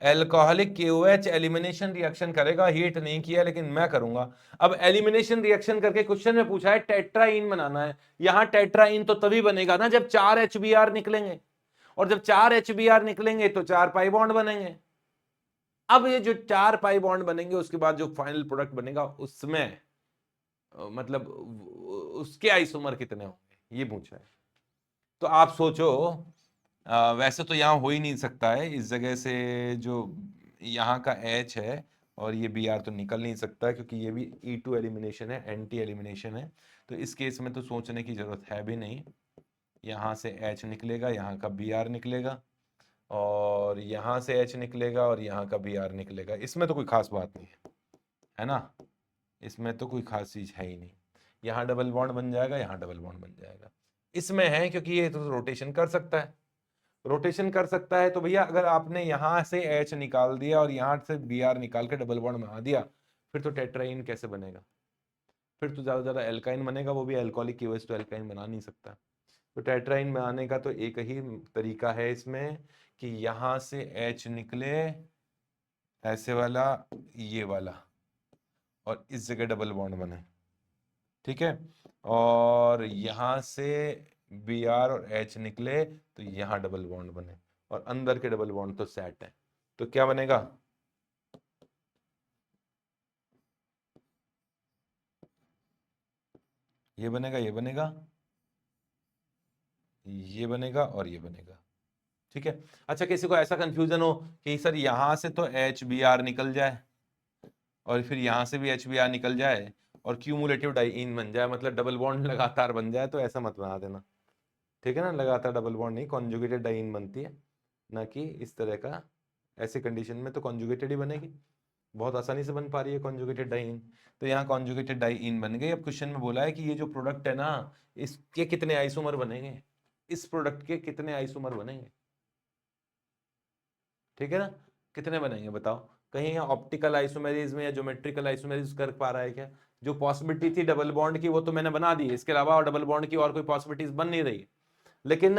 एल्कोहलिक KOH एलिमिनेशन रिएक्शन करेगा, हीट नहीं किया लेकिन मैं करूंगा। अब एलिमिनेशन रिएक्शन करके क्वेश्चन में पूछा है टेट्राईन बनाना है, यहां टेट्राईन तो तभी बनेगा ना जब 4 HBr निकलेंगे, और जब 4 HBr निकलेंगे तो 4 पाई बॉन्ड बनेंगे। अब ये जो 4 पाई बॉन्ड बनेंगे उसके बाद जो फाइनल प्रोडक्ट बनेगा उसमें मतलब उसके आइसोमर कितने होंगे ये पूछा है। तो आप सोचो, वैसे तो यहाँ हो ही नहीं सकता है, इस जगह से जो यहाँ का H है और ये Br तो निकल नहीं सकता है क्योंकि ये भी E2 एलिमिनेशन है, एंटी एलिमिनेशन है, तो इस केस में तो सोचने की जरूरत है भी नहीं। यहाँ से H निकलेगा, यहाँ का Br निकलेगा, और यहाँ से H निकलेगा और यहाँ का Br निकलेगा, इसमें तो कोई खास बात नहीं है ना, इसमें तो कोई खास चीज है ही नहीं। यहाँ डबल बॉन्ड बन जाएगा, यहाँ डबल बॉन्ड बन जाएगा, इसमें है क्योंकि ये तो रोटेशन कर सकता है, रोटेशन कर सकता है। तो भैया अगर आपने यहां से H निकाल दिया और यहां से Br निकाल के डबल बॉन्ड बना दिया, फिर तो टेट्राईन कैसे बनेगा, फिर तो ज्यादा ज्यादा एल्काइन बनेगा, वो भी एल्कोहलिक KOH तो एल्काइन बना नहीं सकता। तो टेट्राईन बनाने का तो एक ही तरीका है इसमें कि यहां से H निकले ऐसे वाला, ये वाला, और इस जगह डबल बॉन्ड बने, ठीक है, और यहां से Br और H निकले तो यहां डबल बॉन्ड बने, और अंदर के डबल बॉन्ड तो सेट है, तो क्या बनेगा, ये बनेगा, ये बनेगा, ये बनेगा और ये बनेगा, ठीक है। अच्छा, किसी को ऐसा कंफ्यूजन हो कि सर यहां से तो HBr निकल जाए और फिर यहां से भी HBr निकल जाए और क्यूमुलेटिव डाइईन बन जाए, मतलब डबल बॉन्ड लगातार बन जाए, तो ऐसा मत बना देना, ठीक है ना। लगातार डबल बॉन्ड नहीं, कॉन्जुगेटेड डाइईन बनती है, ना कि इस तरह का। ऐसे कंडीशन में तो कॉन्जुगेटेड ही बनेगी, बहुत आसानी से बन पा रही है कॉन्जुगेटेड डाइईन। तो यहाँ कॉन्जुगेटेड डाइईन बन गई। अब क्वेश्चन में बोला है कि ये जो प्रोडक्ट है ना, इसके कितने आइसोमर बनेंगे, इस प्रोडक्ट के कितने आइसोमर बनेंगे, ठीक है ना। कितने बनेंगे बताओ, कहीं यहाँ ऑप्टिकल आइसोमेरिज्म या ज्योमेट्रिकल आइसोमेरिज्म कर पा रहा है क्या। जो पॉसिबिलिटी थी डबल बॉन्ड की वो तो मैंने बना दी है, इसके अलावा और डबल बॉन्ड की और कोई पॉसिबिलिटीज बन नहीं रही है। लेकिन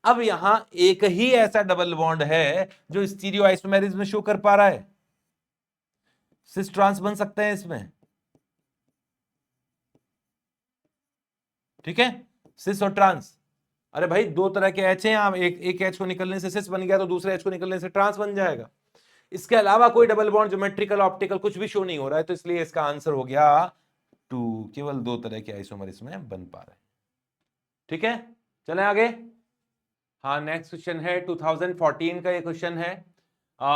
अब यहां एक ही ऐसा डबल बॉन्ड है जो स्टीरियो आइसोमेरिज्म में शो कर पा रहा है। सिस ट्रांस बन सकते हैं इसमें, ठीक है, सिस और ट्रांस। अरे भाई दो तरह के एच हैं, आप एक एच को निकलने से सिस बन गया तो दूसरे एच को निकलने से ट्रांस बन जाएगा। इसके अलावा कोई डबल बॉन्ड ज्योमेट्रिकल ऑप्टिकल कुछ भी शो नहीं हो रहा है, तो इसलिए इसका आंसर हो गया 2। केवल दो तरह के आइसोमर इसमें बन पा रहे हैं, ठीक है। चलें आगे। हाँ, नेक्स्ट क्वेश्चन है 2014 का ये क्वेश्चन है,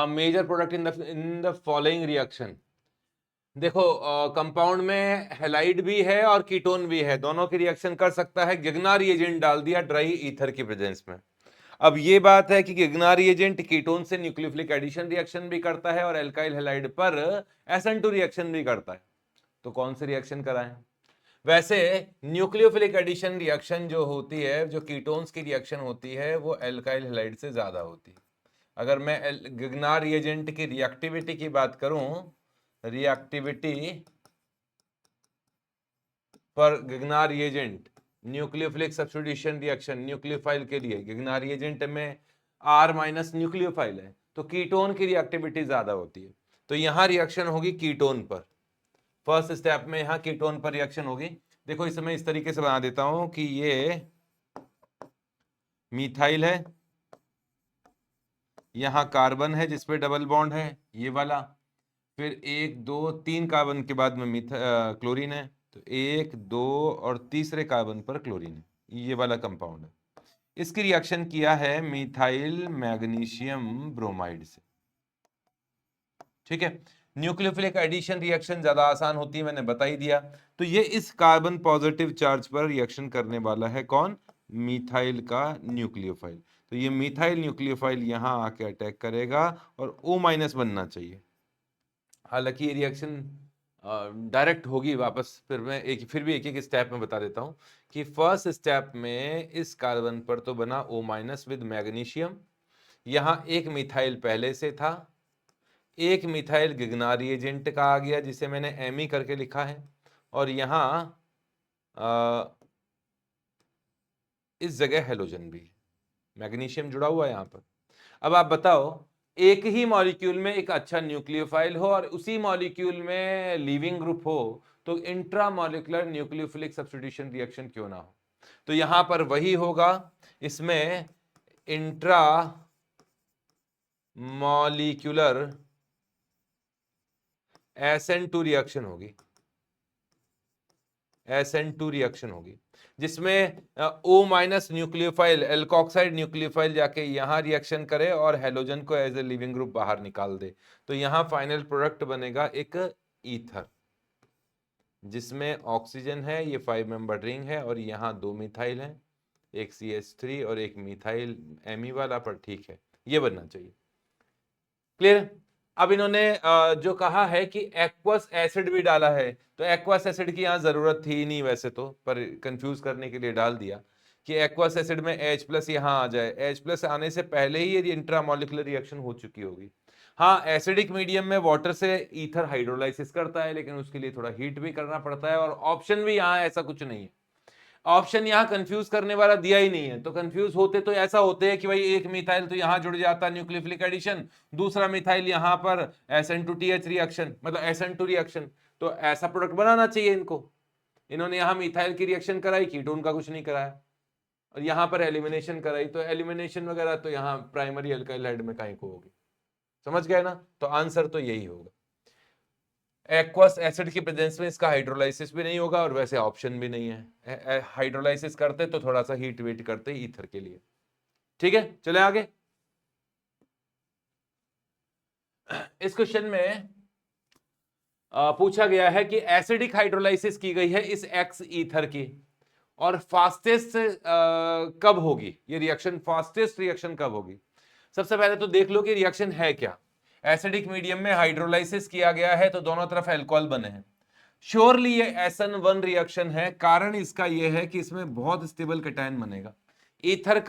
major product in the following reaction. देखो कंपाउंड में हैलाइड भी है और कीटोन भी है, दोनों की रिएक्शन कर सकता है। गिगनार रिएजेंट डाल दिया ड्राई ईथर की प्रेजेंस में। अब ये बात है कि गिगनार रिएजेंट कीटोन से न्यूक्लियोफिलिक एडिशन रिएक्शन भी करता है और एल्काइल हैलाइड पर SN2 रिएक्शन भी करता है। तो कौन से रिएक्शन कराएं। वैसे न्यूक्लियोफिलिक एडिशन रिएक्शन जो होती है, जो कीटोन्स की रिएक्शन होती है, वो एल्काइल हैलाइड से ज्यादा होती है। अगर मैं गिगनार रिएजेंट की रिएक्टिविटी की बात करूं, रिएक्टिविटी पर Grignard reagent nucleophilic substitution reaction nucleophile के लिए, गिगनार रिएजेंट में R माइनस न्यूक्लियोफाइल है, तो कीटोन की रिएक्टिविटी ज्यादा होती है। तो यहां रिएक्शन होगी कीटोन पर, फर्स्ट स्टेप में यहां कीटोन पर रिएक्शन होगी। देखो इसे मैं इस तरीके से बना देता हूं कि ये मीथाइल है, यहां कार्बन है जिसपे डबल बॉन्ड है ये वाला, फिर 1 2 3 कार्बन के बाद में क्लोरीन है, तो 1 2 और तीसरे कार्बन पर क्लोरीन है, ये वाला कंपाउंड है। इसकी रिएक्शन किया है मिथाइल मैग्नीशियम ब्रोमाइड से, ठीक है। न्यूक्लियोफिलिक एडिशन रिएक्शन ज्यादा आसान होती है, मैंने बता ही दिया। तो ये इस कार्बन पॉजिटिव चार्ज पर रिएक्शन करने वाला है कौन, मिथाइल का न्यूक्लियोफाइल। तो ये मिथाइल न्यूक्लियोफाइल यहां आके अटैक करेगा और O माइनस बनना चाहिए। हालांकि ये रिएक्शन डायरेक्ट होगी वापस, फिर भी एक एक स्टेप में बता देता हूं कि फर्स्ट स्टेप में इस कार्बन पर तो बना O माइनस विद मैग्नीशियम, यहां एक मिथाइल पहले से था, एक मिथाइल गिगनार रिएजेंट का आ गया जिसे मैंने Me करके लिखा है, और यहां इस जगह हेलोजन भी, मैग्नीशियम जुड़ा हुआ है यहां पर। अब आप बताओ, एक ही मॉलिक्यूल में एक अच्छा न्यूक्लियोफाइल हो और उसी मॉलिक्यूल में लीविंग ग्रुप हो, तो इंट्रामॉलिक्यूलर न्यूक्लियोफिलिक सब्स्टिट्यूशन रिएक्शन क्यों ना हो। तो यहां पर वही होगा, इसमें इंट्रा मॉलिक्यूलर SN2 रिएक्शन होगी, SN2 रिएक्शन होगी, जिसमें O minus nucleophile alkoxide nucleophile जाके यहां रिएक्शन करे और हेलोजन को एज ए लिविंग ग्रुप बाहर निकाल दे। तो यहां फाइनल प्रोडक्ट बनेगा एक ईथर, जिसमें ऑक्सीजन है, ये 5 मेंबर रिंग है, और यहां 2 मिथाइल है, एक CH3 और एक मिथाइल Me वाला पर, ठीक है, ये बनना चाहिए। क्लियर। अब इन्होंने जो कहा है कि एक्वस एसिड भी डाला है, तो एक्वस एसिड की यहां जरूरत थी नहीं वैसे तो, पर कंफ्यूज करने के लिए डाल दिया कि एक्वस एसिड में H+ यहां आ जाए। H+ आने से पहले ही ये इंट्रामॉलिक्यूलर रिएक्शन हो चुकी होगी। हाँ, एसिडिक मीडियम में वाटर से ईथर हाइड्रोलाइसिस करता है, लेकिन उसके लिए थोड़ा हीट भी करना पड़ता है, और ऑप्शन भी यहाँ ऐसा कुछ नहीं है, ऑप्शन यहाँ कंफ्यूज करने वाला दिया ही नहीं है। तो कंफ्यूज होते तो ऐसा होते हैं कि भाई एक मिथाइल तो यहां जुड़ जाता न्यूक्लियोफिलिक एडिशन, दूसरा मिथाइल यहां पर SN2TH रिएक्शन, मतलब SN2 रिएक्शन, तो ऐसा प्रोडक्ट बनाना चाहिए इनको। इन्होंने यहां मिथाइल की रिएक्शन कराई, कीटोन का कुछ नहीं कराया, और यहां पर एलिमिनेशन कराई, तो एलिमिनेशन वगैरह तो यहाँ प्राइमरी अल्काइल हाइड में कहीं को होगी। समझ गए ना, तो आंसर तो यही होगा। एक्वस एसिड की प्रेजेंस में इसका हाइड्रोलाइसिस भी नहीं होगा और वैसे ऑप्शन भी नहीं है। हाइड्रोलाइसिस करते तो थोड़ा सा हीट वेट करते ईथर के लिए। ठीक है, चले आगे। इस क्वेश्चन में पूछा गया है कि एसिडिक हाइड्रोलाइसिस की गई है इस एक्स ईथर की, और फास्टेस्ट कब होगी ये रिएक्शन, फास्टेस्ट रिएक्शन कब होगी। सबसे पहले तो देख लो कि रिएक्शन है क्या। एसिडिक मीडियम में हाइड्रोलाइसिस किया गया है तो दोनों तरफ अल्कोहल बने हैं, श्योरली ये SN1 रिएक्शन है। कारण इसका यह है कि इसमें बहुत स्टेबल कैटायन बनेगा। ईथर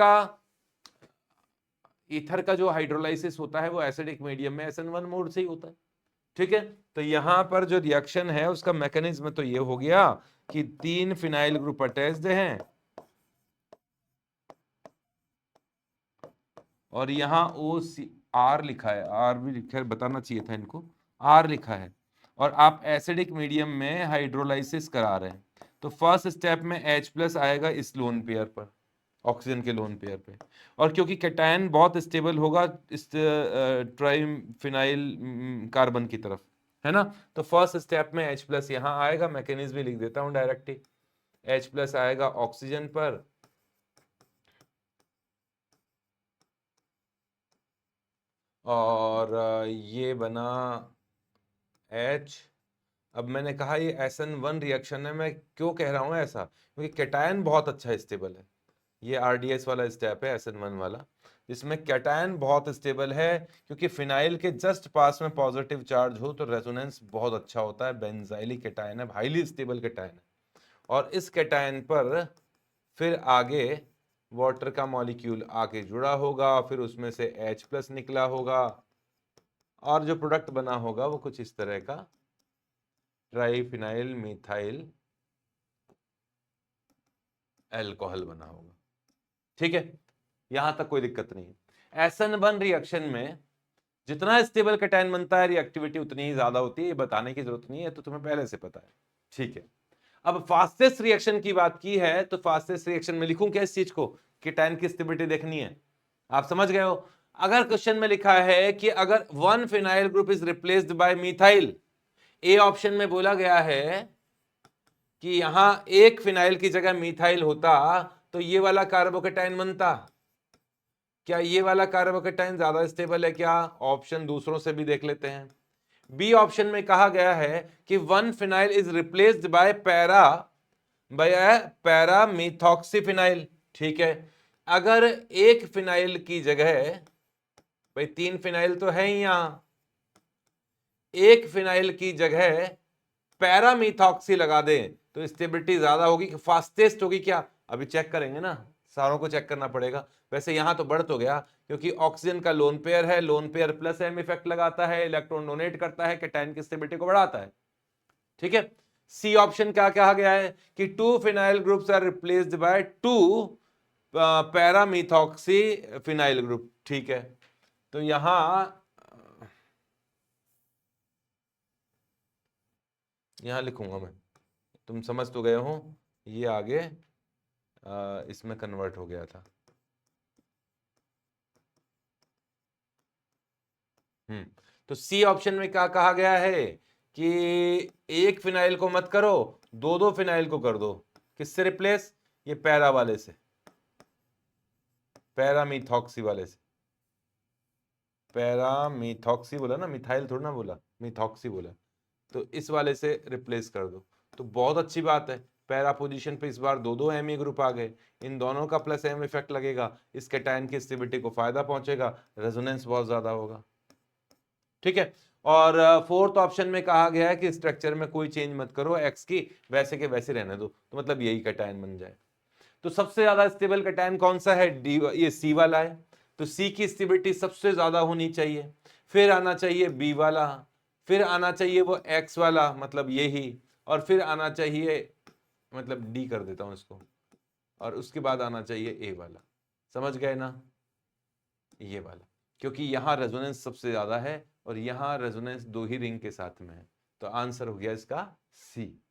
का जो हाइड्रोलाइसिस होता है वो एसिडिक मीडियम में SN1 मोड से ही होता है। ठीक है, तो यहां पर जो रिएक्शन है उसका मैकेनिज्म तो ये हो गया कि 3 फिनाइल ग्रुप अटैच्ड हैं और यहां OR लिखा है, आर भी लिखा है, बताना चाहिए था इनको, R लिखा है, और आप एसिडिक मीडियम में हाइड्रोलाइसिस करा रहे हैं। तो फर्स्ट स्टेप में H+ आएगा इस लोन पेयर पर, ऑक्सीजन के लोन पेयर पे, और क्योंकि कैटायन बहुत स्टेबल होगा इस ट्राइफिनाइल कार्बन की तरफ, है ना, तो फर्स्ट स्टेप में H+ यहां आएगा। मैकेनिज्म भी लिख देता हूं डायरेक्ट ही। H+ आएगा ऑक्सीजन पर और ये बना H। अब मैंने कहा ये SN1 रिएक्शन है, मैं क्यों कह रहा हूं ऐसा, क्योंकि कैटायन बहुत अच्छा स्टेबल है। ये RDS वाला स्टेप है SN1 वाला, जिसमें कैटायन बहुत स्टेबल है, क्योंकि फिनाइल के जस्ट पास में पॉजिटिव चार्ज हो तो रेजोनेंस बहुत अच्छा होता है। बेंजाइलिक कैटायन है, हाईली स्टेबल कैटायन है, और इस कैटायन पर फिर आगे वाटर का मॉलिक्यूल आके जुड़ा होगा, फिर उसमें से H+ निकला होगा, और जो प्रोडक्ट बना होगा वो कुछ इस तरह का ट्राइफिनाइल मिथाइल अल्कोहल बना होगा। ठीक है, यहां तक कोई दिक्कत नहीं है। SN1 रिएक्शन में जितना स्टेबल कैटायन बनता है रिएक्टिविटी उतनी ही ज्यादा होती है, ये बताने की जरूरत नहीं है, तो तुम्हें पहले से पता है। ठीक है, अब फास्टेस्ट रिएक्शन की बात की है तो फास्टेस्ट रिएक्शन में लिखूं क्या इस चीज को, कैटायन की स्टेबिलिटी देखनी है, आप समझ गए हो। अगर क्वेश्चन में लिखा है कि अगर 1 phenyl group is replaced bye methyl, A option में बोला गया है कि यहां एक फिनाइल की जगह मिथाइल होता तो ये वाला कार्बोकेटाइन बनता। क्या ये वाला कार्बोकेटाइन ज्यादा स्टेबल है क्या, ऑप्शन दूसरों से भी देख लेते हैं। बी ऑप्शन में कहा गया है कि 1 phenyl is replaced by para methoxyphenyl. ठीक है, अगर एक फिनाइल की जगह, भाई 3 फिनाइल तो है ही यहां, एक फिनाइल की जगह पैरामीथॉक्सी लगा दें तो स्टेबिलिटी ज्यादा होगी, फास्टेस्ट होगी क्या, अभी चेक करेंगे ना, सारों को चेक करना पड़ेगा। वैसे यहां तो बढ़ तो गया, क्योंकि ऑक्सीजन का लोन पेयर है, लोन पेयर +M इफेक्ट लगाता है, इलेक्ट्रॉन डोनेट करता है, कैटायन की स्टेबिलिटी को बढ़ाता है। ठीक है, सी ऑप्शन क्या कहा गया है कि 2 phenyl groups are replaced by 2 paramethoxy phenyl group. ठीक है, तो यहां लिखूंगा मैं, तुम समझ तो गए हो, ये आगे इसमें कन्वर्ट हो गया था। तो सी ऑप्शन में क्या कहा गया है कि एक फिनाइल को मत करो, 2 फिनाइल को कर दो। किससे रिप्लेस, ये पैरा वाले से, पैरामीथॉक्सी वाले से, पैरामीथॉक्सी बोला ना, मिथाइल थोड़ा ना बोला, मिथॉक्सी बोला, तो इस वाले से रिप्लेस कर दो। तो बहुत अच्छी बात है, पैरा पोजीशन पे इस बार 2 Me ग्रुप आ गए, इन दोनों का +M इफेक्ट लगेगा, इस कैटायन की स्टेबिलिटी को फायदा पहुंचेगा, रेजोनेंस बहुत ज्यादा होगा। ठीक है, और फोर्थ ऑप्शन में कहा गया है कि स्ट्रक्चर में कोई चेंज मत करो, एक्स की वैसे के वैसे रहने दो, तो मतलब यही कैटायन बन जाए। तो सबसे ज्यादा स्टेबल कैटायन कौन सा है, डी, ये सी वाला है, तो सी की स्टेबिलिटी सबसे ज्यादा होनी चाहिए, फिर आना चाहिए बी वाला, फिर आना चाहिए वो एक्स वाला, मतलब यही, और फिर आना चाहिए, मतलब डी कर देता हूं इसको, और उसके बाद आना चाहिए ए वाला। समझ गए ना, ये वाला, क्योंकि यहां रेजोनेंस सबसे ज्यादा है और यहां रेजोनेंस 2 ही रिंग के साथ में है, तो आंसर हो गया इसका सी,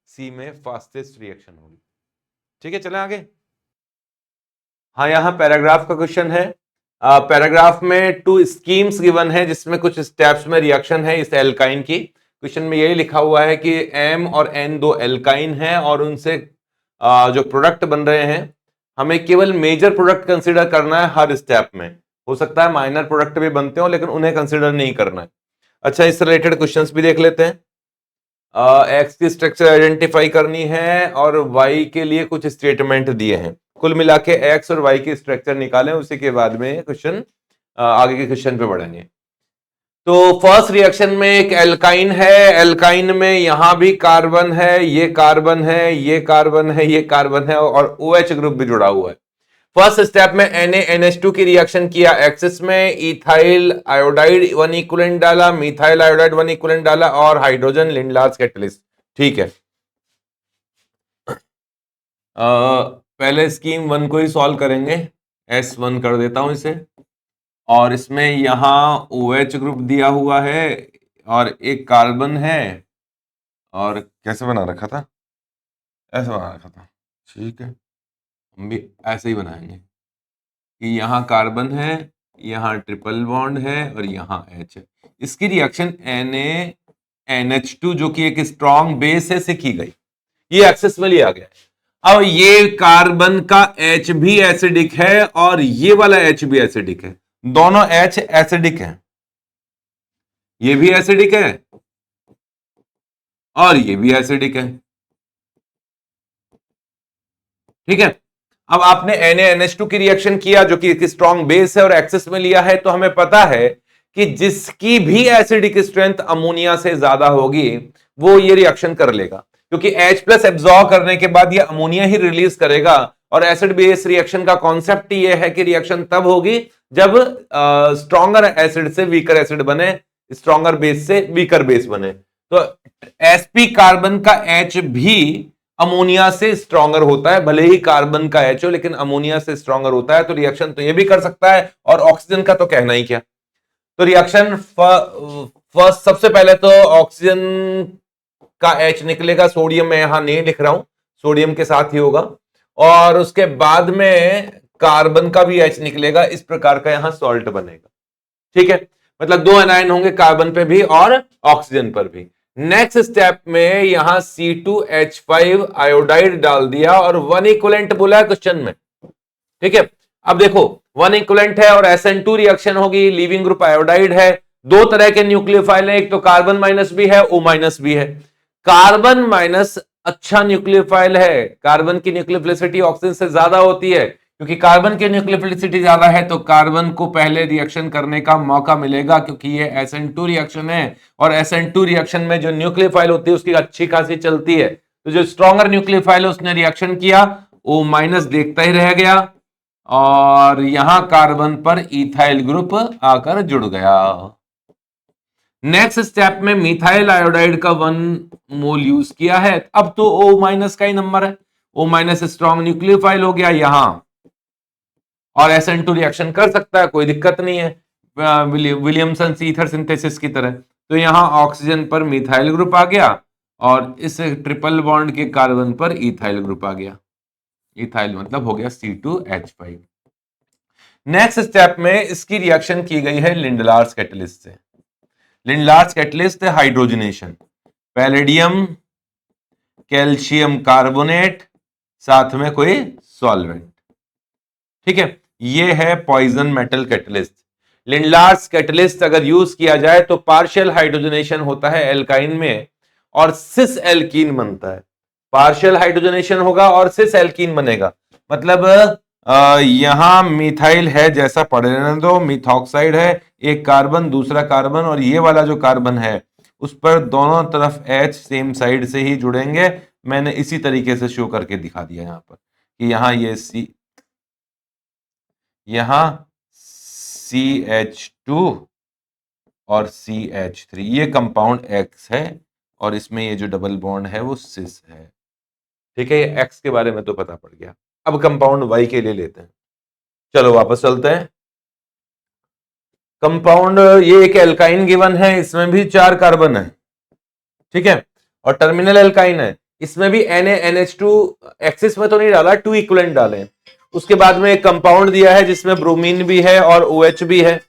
सी में फास्टेस्ट रिएक्शन होगी। ठीक है, चलें आगे। हाँ, यहाँ पैराग्राफ का क्वेश्चन है। पैराग्राफ में 2 स्कीम्स गिवन है जिसमें कुछ स्टेप्स में रिएक्शन है इस एल्काइन की। क्वेश्चन में यही लिखा हुआ है कि M और N दो एल्काइन हैं और उनसे जो प्रोडक्ट बन रहे हैं, हमें केवल मेजर प्रोडक्ट कंसीडर करना है हर स्टेप में। हो सकता है माइनर प्रोडक्ट भी बनते हो लेकिन उन्हें कंसीडर नहीं करना है। अच्छा, इससे रिलेटेड क्वेश्चंस भी देख लेते हैं। एक्स की स्ट्रक्चर आइडेंटिफाई करनी है और वाई के लिए कुछ स्टेटमेंट दिए हैं। कुल मिला के एक्स और वाई की स्ट्रक्चर निकालें, उसी के बाद में क्वेश्चन आगे के क्वेश्चन पे बढ़ेंगे। तो फर्स्ट रिएक्शन में एक एल्काइन है, एल्काइन में यहां भी कार्बन है, ये कार्बन है, ये कार्बन है, ये कार्बन है और OH ग्रुप भी जुड़ा हुआ है। फर्स्ट स्टेप में NaNH2 की रिएक्शन किया एक्सिस में, इथाइल आयोडाइड 1 इक्विवेलेंट डाला, मिथाइल आयोडाइड 1 इक्विवेलेंट डाला और हाइड्रोजन लिंडलार्स कैटलिस्ट। ठीक है, पहले स्कीम 1 को ही सॉल्व करेंगे। S1 कर देता हूं इसे, और इसमें यहां OH ग्रुप दिया हुआ है और एक कार्बन है, और कैसे बना रखा था, ऐसे बना रखा था। ठीक है, हम भी ऐसे ही बनाएंगे कि यहाँ कार्बन है, यहाँ ट्रिपल बॉन्ड है और यहाँ H है। इसकी रिएक्शन NaNH2 जो कि एक स्ट्रॉन्ग बेस है से की गई, ये एक्सेस में लिया गया। अब ये कार्बन का H भी एसिडिक है और ये वाला H भी एसिडिक है, दोनों H एसिडिक है, ये भी एसिडिक है और ये भी एसिडिक है। ठीक है, अब आपने NaNH2 की रिएक्शन किया जो कि एक स्ट्रॉन्ग बेस है और एक्सेस में लिया है, तो हमें पता है कि जिसकी भी एसिडिक स्ट्रेंथ अमोनिया से ज्यादा होगी वो ये रिएक्शन कर लेगा, क्योंकि H+ एब्जॉर्ब करने के बाद ये अमोनिया ही रिलीज करेगा। और एसिड बेस रिएक्शन का कॉन्सेप्ट ये है कि रिएक्शन तब होगी जब स्ट्रॉन्गर एसिड से वीकर एसिड बने, स्ट्रॉन्गर बेस से वीकर बेस बने। तो sp कार्बन का H भी अमोनिया से स्ट्रॉन्गर होता है, भले ही कार्बन का H हो लेकिन अमोनिया से स्ट्रॉन्गर होता है, तो रिएक्शन तो ये भी कर सकता है। और ऑक्सीजन का तो कहना ही क्या। तो रिएक्शन फर्स्ट सबसे पहले तो ऑक्सीजन का H निकलेगा, सोडियम में यहां नहीं लिख रहा हूं, सोडियम के साथ ही होगा, और उसके बाद में कार्बन का भी H निकलेगा। इस प्रकार का यहां सॉल्ट बनेगा। ठीक है, मतलब दो एनायन होंगे कार्बन पे भी और ऑक्सीजन पर भी। नेक्स्ट स्टेप में यहां C2H5 आयोडाइड डाल दिया और 1 इक्विवेलेंट बोला है क्वेश्चन में। ठीक है, अब देखो 1 इक्विवेलेंट है और SN2 रिएक्शन होगी, लीविंग ग्रुप आयोडाइड है। दो तरह के न्यूक्लियोफाइल है, एक तो कार्बन माइनस भी है, O- भी है। कार्बन माइनस अच्छा न्यूक्लियोफाइल है, कार्बन की न्यूक्लियोफिलिसिटी ऑक्सीजन से ज्यादा होती है, क्योंकि कार्बन की न्यूक्लियोफिलिसिटी ज्यादा है तो कार्बन को पहले रिएक्शन करने का मौका मिलेगा, क्योंकि ये SN2 रिएक्शन है और SN2 रिएक्शन में जो न्यूक्लियोफाइल होती है उसकी अच्छी खासी चलती है। तो जो स्ट्रॉन्गर न्यूक्लियोफाइल है उसने रिएक्शन किया, O- देखता ही रह गया और यहां कार्बन पर इथाइल ग्रुप आकर जुड़ गया। नेक्स्ट स्टेप में मिथाइल आयोडाइड का 1 मोल यूज किया है, अब तो O- का ही नंबर है, O- स्ट्रॉन्ग न्यूक्लियोफाइल हो गया यहां, और SN2 रिएक्शन कर सकता है, कोई दिक्कत नहीं है विलियमसन ईथर सिंथेसिस की तरह। तो यहां ऑक्सीजन पर मिथाइल ग्रुप आ गया और इस ट्रिपल बॉन्ड के कार्बन पर इथाइल ग्रुप आ गया, इथाइल मतलब हो गया C2H5। नेक्स्ट स्टेप में इसकी रिएक्शन की गई है लिंडलार्स कैटलिस्ट से। Lindlar's catalyst hydrogenation, palladium calcium carbonate साथ में कोई सॉल्वेंट। ठीक है, ये है poison metal catalyst. Lindlar's catalyst अगर यूज किया जाए तो पार्शियल हाइड्रोजनेशन होता है एल्काइन में और सिस एल्कीन बनता है। पार्शियल हाइड्रोजनेशन होगा और सिस एल्कीन बनेगा, मतलब यहां मिथाइल है जैसा पढ़े रहने दो, मिथॉक्साइड है, एक कार्बन दूसरा कार्बन, और ये वाला जो कार्बन है उस पर दोनों तरफ H सेम साइड से ही जुड़ेंगे। मैंने इसी तरीके से शो करके दिखा दिया यहां पर कि यहां ये यहां CH2 और CH3 ये कंपाउंड X है और इसमें ये जो डबल बॉन्ड है वो सिस है। ठीक है, ये X के बारे में तो पता पड़ गया। अब कंपाउंड Y के लिए लेते हैं। चलो वापस चलते हैं। कंपाउंड ये एक एल्काइन गिवन है, इसमें भी 4 कार्बन है। ठीक है, और टर्मिनल एल्काइन है, इसमें भी NaNH2 एक्सिस में तो नहीं डाला, 2 इक्विवेलेंट डाले। उसके बाद में एक कंपाउंड दिया है जिसमें ब्रोमीन भी है और OH भी है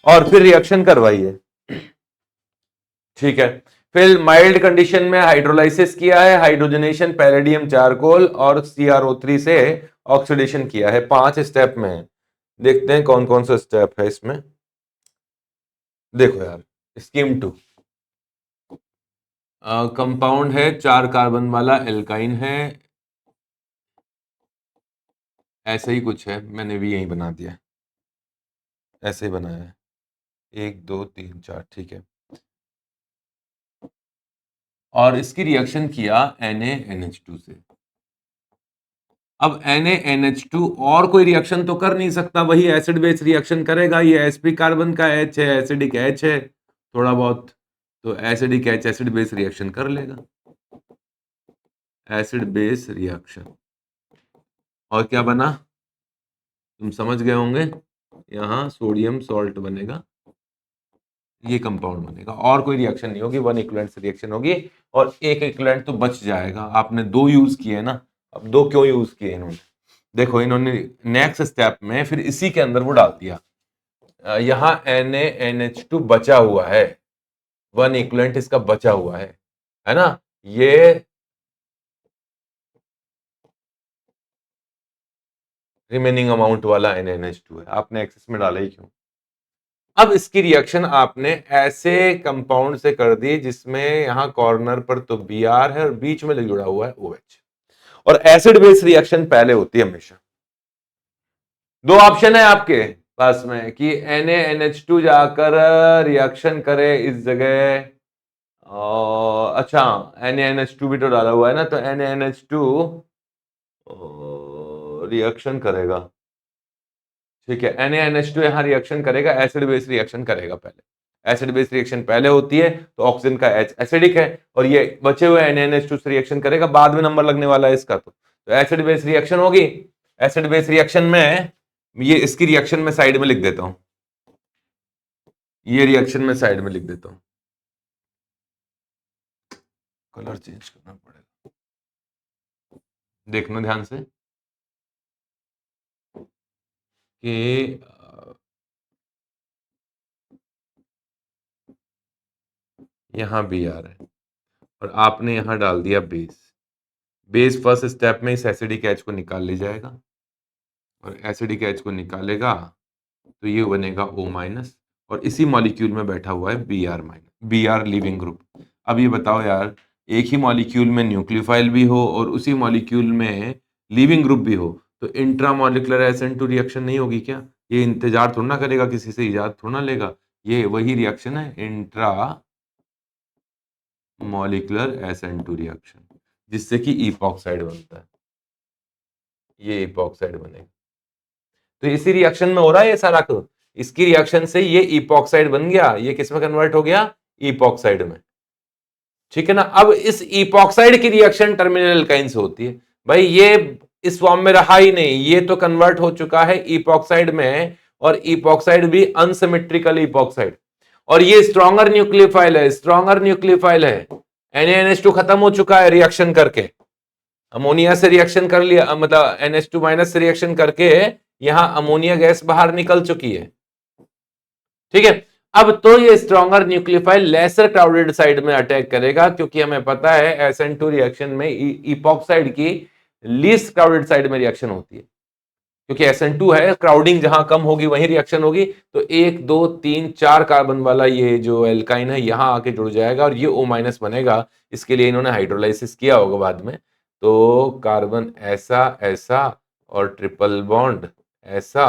और फिर रिएक्शन करवाई है। ठीक है, फिर माइल्ड कंडीशन में हाइड्रोलाइसिस किया है, हाइड्रोजनेशन पैलेडियम चारकोल और CrO3 से ऑक्सीडेशन किया है। 5 स्टेप में है। देखते हैं कौन कौन सा स्टेप है इसमें। देखो यार, स्कीम 2 कंपाउंड है, 4 कार्बन वाला एल्काइन है, ऐसे ही कुछ है, मैंने भी यही बना दिया, ऐसे ही बनाया है, 1 2 3 4, ठीक है। और इसकी रिएक्शन किया NaNH2 से। अब NaNH2 और कोई रिएक्शन तो कर नहीं सकता, वही एसिड बेस रिएक्शन करेगा। ये sp कार्बन का H है, एसिडिक H है थोड़ा बहुत, तो acidic H acid base reaction कर लेगा, एसिड बेस रिएक्शन। और क्या बना, तुम समझ गए होंगे, यहाँ सोडियम सॉल्ट बनेगा, ये कंपाउंड बनेगा, और कोई रिएक्शन नहीं होगी, 1 इक्विवेलेंट से रिएक्शन होगी, और 1 इक्विवेलेंट तो बच जाएगा। आपने 2 यूज किए ना, अब 2 क्यों यूज किए इन्होंने, देखो इन्होंने नेक्स्ट स्टेप में फिर इसी के अंदर वो डाल दिया, यहाँ NaNH2 बचा हुआ है, 1 इक्विवेलेंट इसका बचा हुआ है ना, ये रिमेनिंग अमाउंट वाला NaNH2 है, आपने एक्सेस में डाला ही क्यों। अब इसकी रिएक्शन आपने ऐसे कंपाउंड से कर दी जिसमें यहां कॉर्नर पर तो Br है और बीच में जुड़ा हुआ है OH, और एसिड बेस रिएक्शन पहले होती है हमेशा। 2 ऑप्शन है आपके पास में कि NaNH2 जाकर रिएक्शन करे इस जगह, अच्छा NaNH2 भी तो डाला हुआ है ना, तो NaNH2 रिएक्शन करेगा, ठीक है, NaNH2 यहां रिएक्शन करेगा, एसिड बेस रिएक्शन करेगा पहले, एसिड बेस रिएक्शन पहले होती है तो ऑक्सीजन का H एसिडिक है, और ये बचे हुए NaNH2 से रिएक्शन करेगा, बाद में नंबर लगने वाला है इसका, तो एसिड बेस रिएक्शन होगी। एसिड बेस रिएक्शन में ये इसकी रिएक्शन में साइड में लिख देता हूं, ये रिएक्शन में साइड में लिख देता हूं, कलर चेंज करना पड़ेगा, देखना ध्यान से कि यहां Br है और आपने यहां डाल दिया बेस, बेस फर्स्ट स्टेप में इस एसिडिक H को निकाल ले जाएगा, और एसिडिक H को निकालेगा तो ये बनेगा O-, और इसी मॉलिक्यूल में बैठा हुआ है Br-, Br लिविंग ग्रुप। अब ये बताओ यार, एक ही मॉलिक्यूल में न्यूक्लियोफाइल भी हो और उसी मॉलिक्यूल में लिविंग ग्रुप भी हो, तो इंट्रामॉलिक्यूलर SN2 रिएक्शन नहीं होगी क्या। ये इंतजार थोड़ा ना करेगा, किसी से इजाजत थोड़ा ना लेगा, ये वही रिएक्शन है, इंट्रा मॉलिक्यूलर SN2 रिएक्शन, जिससे कि इपॉक्साइड बनता है, ये इपॉक्साइड बनेगा। तो इसी रिएक्शन में हो रहा है ये सारा कुछ, इसकी रिएक्शन से ये इपॉक्साइड बन गया, ये किस में कन्वर्ट हो गया, इपॉक्साइड में, ठीक है ना। अब इस इपॉक्साइड की रिएक्शन टर्मिनल एल्काइन से होती है, भाई ये इस फॉर्म में रहा ही नहीं, ये तो कन्वर्ट हो चुका है इपॉक्साइड में, और इपॉक्साइड भी अनसिमेट्रिकल इपॉक्साइड, और ये स्ट्रॉन्गर न्यूक्लियोफाइल है, स्ट्रॉन्गर न्यूक्लियोफाइल है, NaNH2 खत्म हो चुका है रिएक्शन करके, अमोनिया से रिएक्शन कर लिया, मतलब NH2- से रिएक्शन करके यहां अमोनिया गैस बाहर निकल चुकी है, ठीक है। अब तो ये stronger nucleophile lesser crowded side में अटैक करेगा, क्योंकि हमें पता है SN2 रिएक्शन में इपॉक्साइड की लीस्ट क्राउडेड साइड में रिएक्शन होती है, क्योंकि SN2 है, क्राउडिंग जहां कम होगी वहीं रिएक्शन होगी, तो 1 2 3 4 कार्बन वाला ये जो एल्काइन है यहां आके जुड़ जाएगा और ये O- बनेगा। इसके लिए इन्होंने हाइड्रोलाइसिस किया होगा बाद में, तो कार्बन ऐसा ऐसा और ट्रिपल बॉन्ड ऐसा,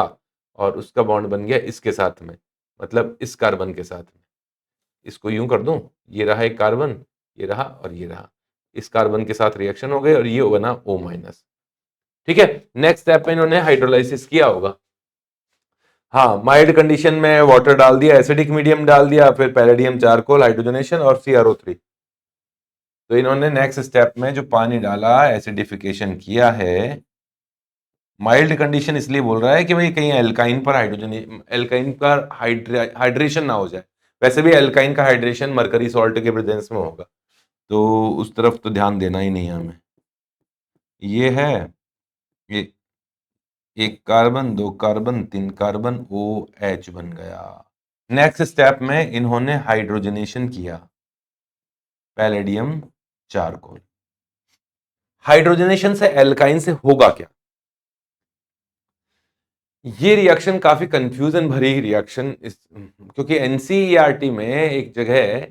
और उसका बॉन्ड बन गया इसके साथ में, मतलब इस कार्बन के साथ में, इसको यूं कर दूं, ये रहा एक कार्बन, ये रहा और ये रहा, इस कार्बन के साथ रिएक्शन हो गई और ये बना O-, ठीक है। नेक्स्ट स्टेप में इन्होंने हाइड्रोलाइसिस किया होगा, हाँ माइल्ड कंडीशन में वाटर डाल दिया, एसिडिक मीडियम डाल दिया, फिर पैलेडियम चारकोल, हाइड्रोजनेशन और CrO3। तो इन्होंने नेक्स्ट स्टेप में जो पानी डाला, एसिडिफिकेशन किया है, माइल्ड कंडीशन इसलिए बोल रहा है कि भाई कहीं एल्काइन पर एल्काइन पर हाइड्रेशन ना हो जाए, वैसे भी एल्काइन का हाइड्रेशन मरकरी सॉल्ट के प्रेजेंस में होगा, तो उस तरफ तो ध्यान देना ही नहीं है हमें। ये है, ये 1 कार्बन 2 कार्बन 3 कार्बन OH बन गया। नेक्स्ट स्टेप में इन्होंने हाइड्रोजनेशन किया, पैलेडियम चारकोल। हाइड्रोजनेशन से एल्काइन से होगा क्या? ये रिएक्शन काफी कंफ्यूजन भरी रिएक्शन, क्योंकि एनसीईआरटी में एक जगह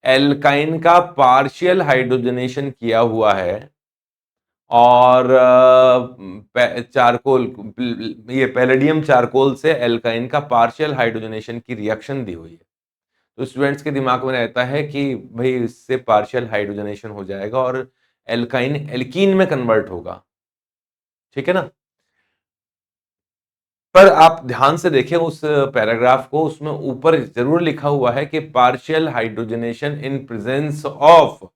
एल्काइन का पार्शियल हाइड्रोजनेशन किया हुआ है और चारकोल, ये पैलेडियम चारकोल से एल्काइन का पार्शियल हाइड्रोजनेशन की रिएक्शन दी हुई है। तो स्टूडेंट्स के दिमाग में रहता है कि भाई इससे पार्शियल हाइड्रोजनेशन हो जाएगा और एल्काइन एल्कीन में कन्वर्ट होगा, ठीक है ना। पर आप ध्यान से देखें उस पैराग्राफ को, उसमें ऊपर जरूर लिखा हुआ है कि partial hydrogenation in presence of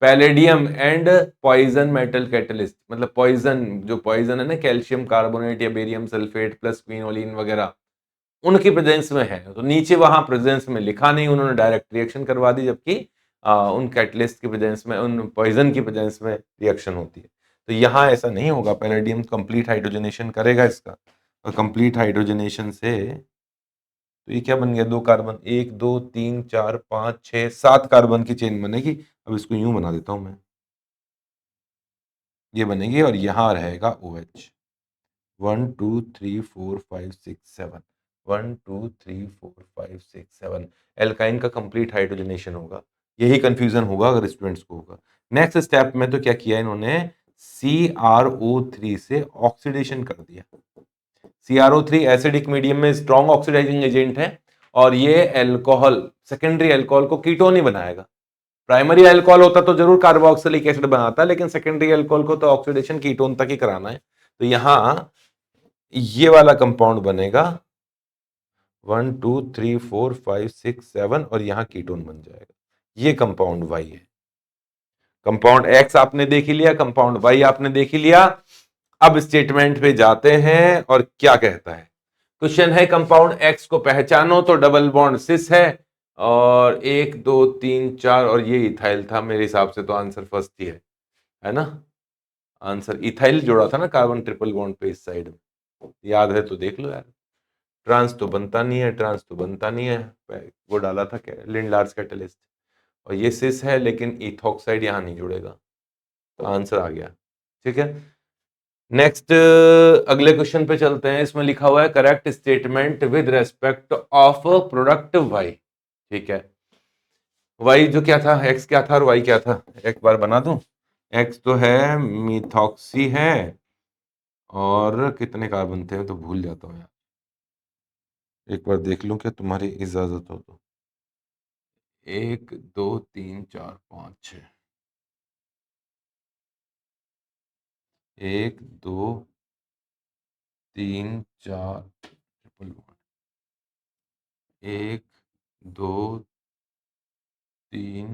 palladium and poison metal catalyst, मतलब पॉइजन, जो पॉइजन है ना, कैल्शियम कार्बोनेट या बेरियम सल्फेट प्लस क्विनोलिन वगैरह, उनकी प्रेजेंस में है। तो नीचे वहां प्रेजेंस में लिखा नहीं, उन्होंने डायरेक्ट रिएक्शन करवा दी, जबकि उन कैटलिस्ट की प्रेजेंस में, उन पॉइजन की प्रेजेंस में रिएक्शन होती है। तो यहाँ ऐसा नहीं होगा, पैलेडियम कंप्लीट हाइड्रोजनेशन करेगा इसका, और कंप्लीट हाइड्रोजनेशन से तो ये क्या बन गया, 2 कार्बन, 1 2 3 4 5 6 7 कार्बन की चेन बनेगी। अब इसको यूं बना देता हूं मैं, ये बनेगी और यहां रहेगा OH। 1 2 3 4 5 6 7, 1 2 3 4 5 6 7 एल्काइन का कंप्लीट हाइड्रोजनेशन होगा। यही कंफ्यूजन होगा अगर स्टूडेंट्स को होगा। नेक्स्ट स्टेप में तो क्या किया इन्होंने, CrO3 से ऑक्सीडेशन कर दिया। CrO3 एसिडिक मीडियम में स्ट्रॉन्ग ऑक्सीडाइजिंग एजेंट है और ये एल्कोहल, सेकेंडरी एल्कोहल को कीटोन ही बनाएगा। प्राइमरी अल्कोहल होता तो जरूर कार्बोक्सिलिक एसिड बनाता, लेकिन सेकेंडरी अल्कोहल को तो ऑक्सीडेशन कीटोन तक ही कराना है। तो यहां ये वाला कंपाउंड बनेगा 1 2 3 4 5 6 7 और यहां कीटोन बन जाएगा। ये कंपाउंड Y है। कंपाउंड X आपने देख ही लिया, कंपाउंड Y आपने देख ही लिया। अब स्टेटमेंट पे जाते हैं और क्या कहता है। क्वेश्चन है कंपाउंड X को पहचानो, तो डबल बॉन्ड सिस है और 1 2 3 4 और ये इथाइल था मेरे हिसाब से, तो आंसर फर्स्ट ही है ना। आंसर इथाइल जोड़ा था ना कार्बन ट्रिपल बॉन्ड पे इस साइड में, याद है तो देख लो यार। ट्रांस तो बनता नहीं है, ट्रांस तो बनता नहीं है, वो डाला था लिंडलार्स कैटलिस्ट, और ये सिस है लेकिन इथॉक्साइड यहां नहीं जुड़ेगा, तो आंसर आ गया, ठीक है। नेक्स्ट अगले क्वेश्चन पे चलते हैं। इसमें लिखा हुआ है correct statement with respect of product Y, ठीक है। वाई जो क्या था, एक्स क्या था और वाई क्या था, एक बार बना दूं। एक्स तो है मिथॉक्सी है, और कितने कार्बन थे तो भूल जाता हूँ यार, एक बार देख लूं क्या तुम्हारी इजाजत हो तो। 1 2 3 4 5 6, 1 2 3 4 ट्रिपल बॉन्ड, 1 2 3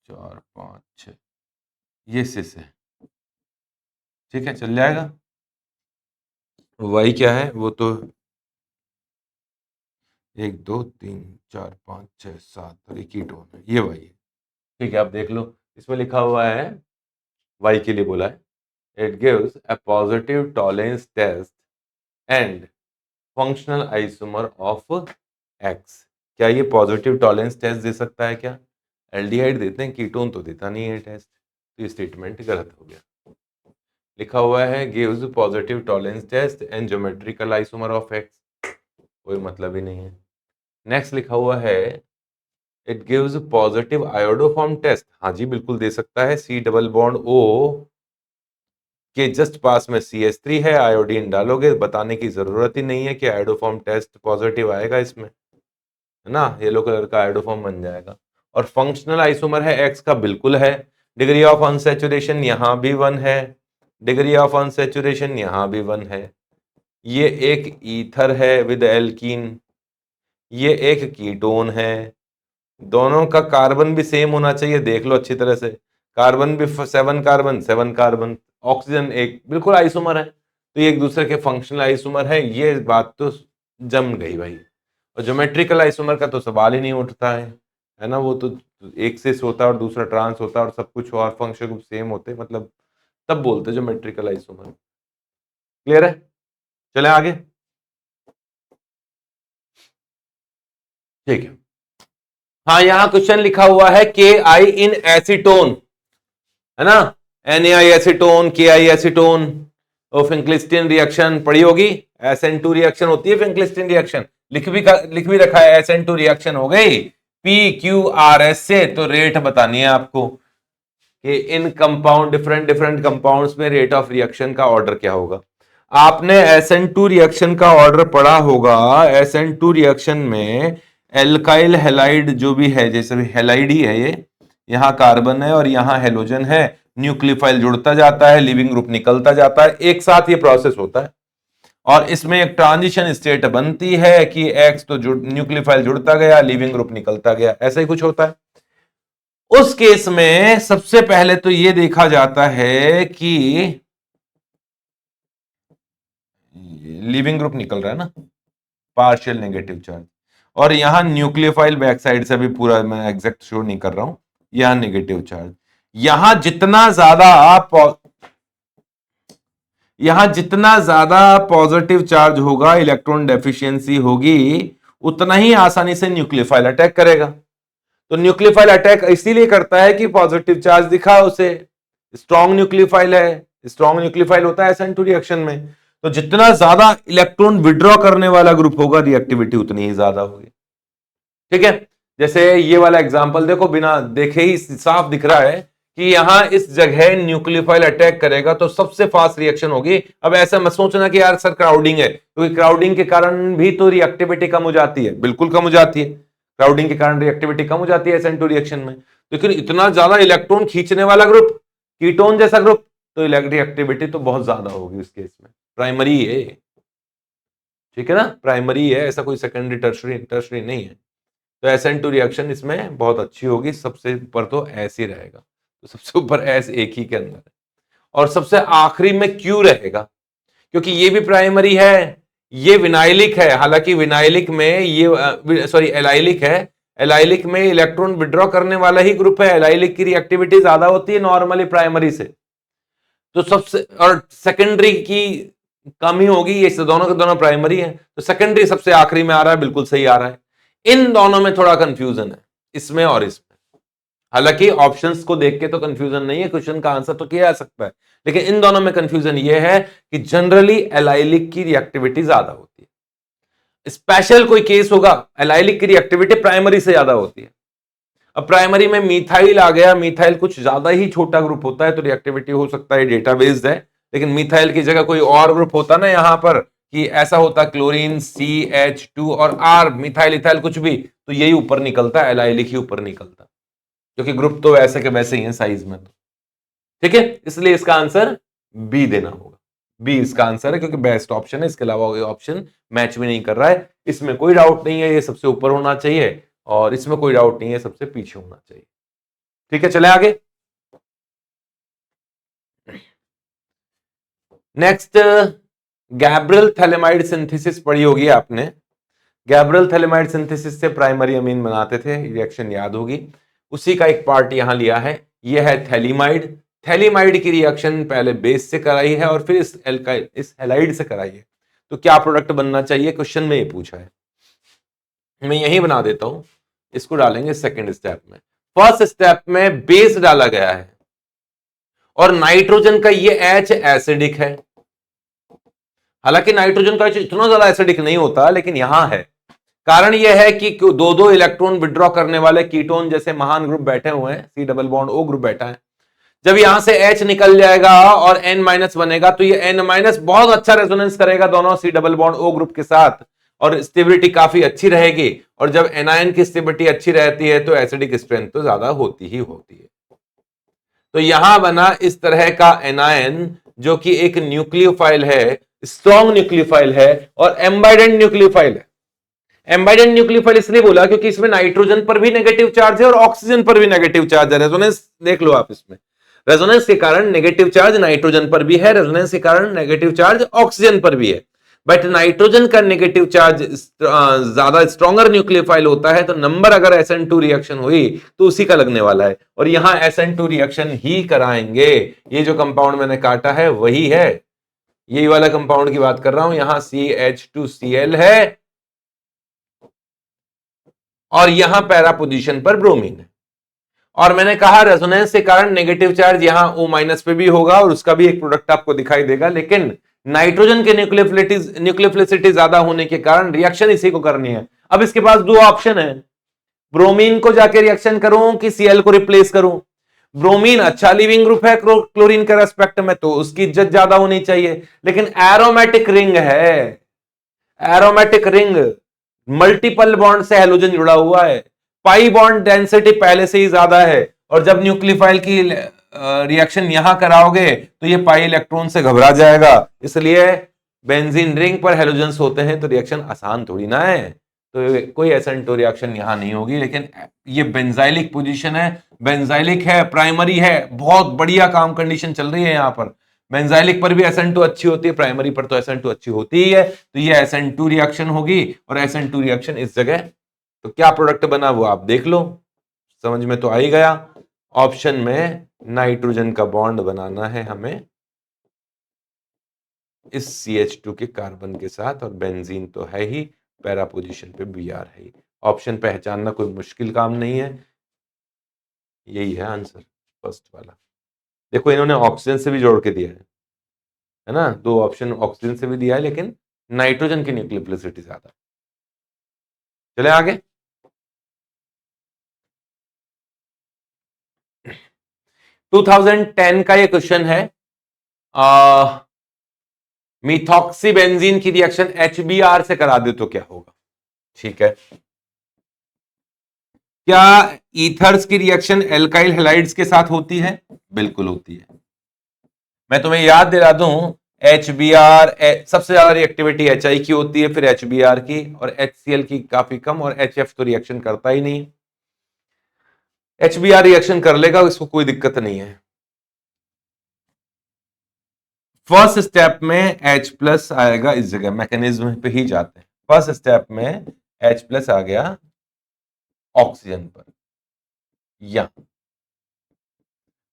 4 5 6, ये सिस है, ठीक है, चल जाएगा। वाई क्या है, वो तो 1 2 3 4 5 6 7 और एक कीटोन है, ये वाई है, ठीक है। आप देख लो इसमें लिखा हुआ है, वाई के लिए बोला है, it gives a positive Tollens test and functional isomer of X. क्या ये पॉजिटिव टॉलरेंस टेस्ट दे सकता है क्या? एल्डिहाइड देते हैं, कीटोन तो देता नहीं है टेस्ट, तो ये स्टेटमेंट गलत हो गया। लिखा हुआ है gives positive Tollens test and geometrical isomer of X, कोई मतलब ही नहीं है। नेक्स्ट लिखा हुआ है it gives positive iodoform test, हाँ जी बिल्कुल दे सकता है। C डबल बॉन्ड O के जस्ट पास में CH3 है, आयोडीन डालोगे, बताने की जरूरत ही नहीं है कि आयोडोफॉर्म टेस्ट पॉजिटिव आएगा इसमें, है ना, येलो कलर का आयोडोफॉर्म बन जाएगा। और फंक्शनल आइसोमर है एक्स का, बिल्कुल है। डिग्री ऑफ अनसैचुरेशन यहां भी 1 है, डिग्री ऑफ अनसैचुरेशन यहां भी 1 है। ये एक ईथर है विद एल्कीन, ये एक कीटोन है, दोनों का कार्बन भी सेम होना चाहिए, देख लो अच्छी तरह से, कार्बन भी 7 कार्बन 7 कार्बन, ऑक्सीजन एक, बिल्कुल आइसोमर है, तो ये एक दूसरे के फंक्शनल आइसोमर है, ये बात तो जम गई भाई। और ज्योमेट्रिकल आइसोमर का तो सवाल ही नहीं उठता है ना, वो तो एक सिस होता है और दूसरा ट्रांस होता है और सब कुछ और फंक्शन ग्रुप सेम होते, मतलब तब बोलते ज्योमेट्रिकल आइसोमर। क्लियर है, चले आगे, ठीक है। हाँ, यहां क्वेश्चन लिखा हुआ है KI इन एसीटोन, है ना, NaI एसीटोन, KI एसीटोन और फिंक्लिस्टीन रिएक्शन पढ़ी होगी। SN2 रिएक्शन होती है फिंक्लिस्टीन रिएक्शन, लिख भी रखा है, SN2 रिएक्शन हो गई PQRS से। तो रेट बतानी है आपको कि इन कंपाउंड डिफरेंट कंपाउंड्स में रेट ऑफ रिएक्शन का ऑर्डर क्या होगा। आपने SN2 रिएक्शन का ऑर्डर पढ़ा होगा। SN2 रिएक्शन में एल्काइल हैलाइड जो भी है, जैसे हैलाइड ही है ये, यहां कार्बन है और यहां हेलोजन है, न्यूक्लियोफाइल जुड़ता जाता है, लिविंग ग्रुप निकलता जाता है, एक साथ ये प्रोसेस होता है। और इसमें एक ट्रांजिशन स्टेट बनती है कि X तो न्यूक्लियोफाइल जुड़ता गया, लिविंग ग्रुप निकलता गया, ऐसा ही कुछ होता है। उस केस में सबसे पहले तो यह देखा जाता है कि लिविंग ग्रुप निकल रहा है ना, पार्शियल नेगेटिव चार्ज, और यहां न्यूक्लियोफाइल बैक साइड से भी पूरा मैं एग्जैक्ट शो नहीं कर रहा हूं, यहां नेगेटिव चार्ज। यहां जितना ज्यादा पॉजिटिव चार्ज होगा, इलेक्ट्रॉन डेफिशिएंसी होगी, उतना ही आसानी से न्यूक्लियोफाइल अटैक करेगा। तो न्यूक्लियोफाइल अटैक इसीलिए करता है कि पॉजिटिव चार्ज दिखा उसे, स्ट्रॉन्ग न्यूक्लियोफाइल है, स्ट्रॉन्ग न्यूक्लियोफाइल होता है SN2 रिएक्शन में। तो जितना ज्यादा इलेक्ट्रॉन विड्रॉ करने वाला ग्रुप होगा, रिएक्टिविटी उतनी ही ज्यादा होगी। ठीक है, जैसे ये वाला एग्जांपल देखो, बिना देखे ही साफ दिख रहा है कि यहां इस जगह न्यूक्लियोफाइल अटैक करेगा तो सबसे फास्ट रिएक्शन होगी। अब ऐसा मत सोचना कि यार सर क्राउडिंग है, क्योंकि क्राउडिंग के कारण भी तो रिएक्टिविटी कम हो जाती है, बिल्कुल कम हो जाती है, क्राउडिंग के कारण रिएक्टिविटी कम हो जाती है SN2 रिएक्शन में। लेकिन इतना ज्यादा इलेक्ट्रॉन खींचने वाला ग्रुप, कीटोन जैसा ग्रुप, तो रिएक्टिविटी तो बहुत ज्यादा होगी उस केस में। प्राइमरी है, ठीक है ना, प्राइमरी है, ऐसा कोई सेकेंडरी टर्शरी नहीं है। तो SN2 रिएक्शन इसमें बहुत अच्छी होगी। सबसे ऊपर तो S ही रहेगा, तो सबसे ऊपर S एक ही के अंदर है, और सबसे आखिरी में Q रहेगा, क्योंकि ये भी प्राइमरी है, ये विनाइलिक है। हालांकि विनाइलिक में ये एलाइलिक है, एलाइलिक में इलेक्ट्रॉन विड्रॉ करने वाला ही ग्रुप है, एलाइलिक की रिएक्टिविटी ज्यादा होती है नॉर्मली प्राइमरी से। तो सबसे, और सेकेंडरी की कम ही होगी, ये दोनों के दोनों प्राइमरी है, तो सेकेंडरी सबसे आखिरी में आ रहा है, बिल्कुल सही आ रहा है। इन दोनों में थोड़ा कंफ्यूजन है, इसमें और इसमें। हालांकि ऑप्शंस को देख के तो कंफ्यूजन नहीं है, क्वेश्चन का आंसर तो किया जा सकता है, लेकिन इन दोनों में कंफ्यूजन यह है कि जनरली एलाइलिक की रिएक्टिविटी ज्यादा होती है। स्पेशल कोई केस होगा, एलाइलिक की रिएक्टिविटी प्राइमरी से ज्यादा होती है। अब प्राइमरी में मिथाइल आ गया, मिथाइल कुछ ज्यादा ही छोटा ग्रुप होता है, तो रिएक्टिविटी हो सकता है डेटाबेस्ड है, लेकिन मिथाइल की जगह कोई और ग्रुप होता ना यहां पर, कि ऐसा होता क्लोरीन CH2 और R, मिथाइल इथाइल कुछ भी, तो यही ऊपर निकलता, एलाइलिक ही ऊपर निकलता, क्योंकि ग्रुप तो वैसे के वैसे ही है साइज में। तो ठीक है, इसलिए इसका आंसर बी देना होगा, बी इसका आंसर है, क्योंकि बेस्ट ऑप्शन है, इसके अलावा कोई ऑप्शन मैच भी नहीं कर रहा है। इसमें कोई डाउट नहीं है, ये सबसे ऊपर होना चाहिए, और इसमें कोई डाउट नहीं है, सबसे पीछे होना चाहिए। ठीक है, चले आगे। नेक्स्ट, गैब्रियल थैलेमाइड सिंथेसिस पढ़ी होगी आपने। गैब्रियल थैलेमाइड सिंथेसिस से प्राइमरी अमीन बनाते थे, रिएक्शन याद होगी, उसी का एक पार्ट यहां लिया है। यह है थैलीमाइड। थैलीमाइड की रिएक्शन पहले बेस से कराई है और फिर इस हैलाइड से कराई है। तो क्या प्रोडक्ट बनना चाहिए, क्वेश्चन में ये पूछा है, मैं यही बना देता हूं, इसको डालेंगे सेकेंड स्टेप में। फर्स्ट स्टेप में बेस डाला गया है, और नाइट्रोजन का ये H एसिडिक है। हालांकि नाइट्रोजन का इतना ज्यादा एसिडिक नहीं होता, लेकिन यहां है। कारण यह है कि दो दो इलेक्ट्रॉन विड्रॉ करने वाले कीटोन जैसे महान ग्रुप बैठे हुए हैं, C double bond O group बैठा है। जब यहां से H निकल जाएगा और N माइनस बनेगा, तो ये N माइनस बहुत अच्छा रेजोनेंस करेगा दोनों C double bond O group के साथ, और स्टेबिलिटी काफी अच्छी रहेगी। और जब एनायन की स्टेबिलिटी अच्छी रहती है, तो एसिडिक स्ट्रेंथ तो ज्यादा होती ही होती है। तो यहां बना इस तरह का एनायन, जो कि एक न्यूक्लियोफाइल है, स्ट्रॉन्ग न्यूक्लियोफाइल है, और एम्बाइडेंट न्यूक्लियोफाइल है। एम्बाइडेंट न्यूक्लियोफाइल इसलिए बोला क्योंकि इसमें नाइट्रोजन पर भी नेगेटिव चार्ज है और ऑक्सीजन पर भी नेगेटिव चार्ज है। रेजोनेंस देख लो आप, इसमें रेजोनेंस के कारण नेगेटिव चार्ज नाइट्रोजन पर भी है, रेजोनेंस के कारण नेगेटिव चार्ज ऑक्सीजन पर भी है। बट नाइट्रोजन का नेगेटिव चार्ज ज्यादा स्ट्रॉन्गर न्यूक्लियोफाइल होता है, तो नंबर अगर SN2 रिएक्शन हुई तो उसी का लगने वाला है, और यहां SN2 रिएक्शन ही कराएंगे। ये जो कंपाउंड मैंने काटा है वही है, यही वाला कंपाउंड की बात कर रहा हूं। यहां CH2Cl है और यहां पैरा पोजीशन पर ब्रोमीन है। और मैंने कहा रेजोनेंस के कारण नेगेटिव चार्ज यहां O- पे भी होगा और उसका भी एक प्रोडक्ट आपको दिखाई देगा, लेकिन नाइट्रोजन के न्यूक्लियोफिलिसिटी ज्यादा होने के कारण रिएक्शन इसी को करनी है। अब इसके पास दो ऑप्शन है, ब्रोमीन को जाके रिएक्शन करूं कि Cl को रिप्लेस करूं। ब्रोमीन अच्छा लिविंग ग्रुप है क्लोरीन के रेस्पेक्ट में, तो उसकी इज्जत ज्यादा होनी चाहिए, लेकिन एरोमेटिक रिंग है, एरोमेटिक रिंग मल्टीपल बॉन्ड से हैलोजन जुड़ा हुआ है, पाई बॉन्ड डेंसिटी पहले से ही ज्यादा है, और जब न्यूक्लियोफाइल की रिएक्शन यहां कराओगे तो ये पाई इलेक्ट्रॉन से घबरा जाएगा। इसलिए बेंजीन रिंग पर हैलोजन्स होते हैं तो रिएक्शन आसान थोड़ी ना है, तो कोई SN2 रिएक्शन यहां नहीं होगी। लेकिन ये बेंजाइलिक पोजीशन है, बेंजाइलिक है, प्राइमरी है, बहुत बढ़िया काम कंडीशन चल रही है यहां पर। बेंजाइलिक पर भी SN2 अच्छी होती है, प्राइमरी पर तो SN2 अच्छी होती ही है, तो ये SN2 रिएक्शन होगी और SN2 रिएक्शन इस जगह। तो क्या प्रोडक्ट बना वो आप देख लो, समझ में तो आ ही गया। ऑप्शन में नाइट्रोजन का बॉन्ड बनाना है हमें इस CH2 के कार्बन के साथ, और बेंजीन तो है ही, पैरा पोजीशन पे Br है ही। ऑप्शन पहचानना कोई मुश्किल काम नहीं है, यही है आंसर फर्स्ट वाला। देखो इन्होंने ऑक्सीजन से भी जोड़ के दिया है ना, दो ऑप्शन ऑक्सीजन से भी दिया है, लेकिन नाइट्रोजन की न्यूक्लियोफिलिसिटी ज्यादा। चले आगे। टू 2010 का ये क्वेश्चन है, मिथॉक्सी बेंजीन की रिएक्शन HBr से करा दे तो क्या होगा। ठीक है, क्या ईथर्स की रिएक्शन एल्काइल हैलाइड्स के साथ होती है? बिल्कुल होती है। मैं तुम्हें याद दिला दूं, HBr सबसे ज्यादा रिएक्टिविटी HI की होती है, फिर HBr की, और HCl की काफी कम, और HF तो रिएक्शन करता ही नहीं। HBr रिएक्शन कर लेगा, इसको कोई दिक्कत नहीं है। फर्स्ट स्टेप में H+ आएगा इस जगह, मैकेनिज्म पे ही जाते हैं। फर्स्ट स्टेप में H+ आ गया ऑक्सीजन पर या,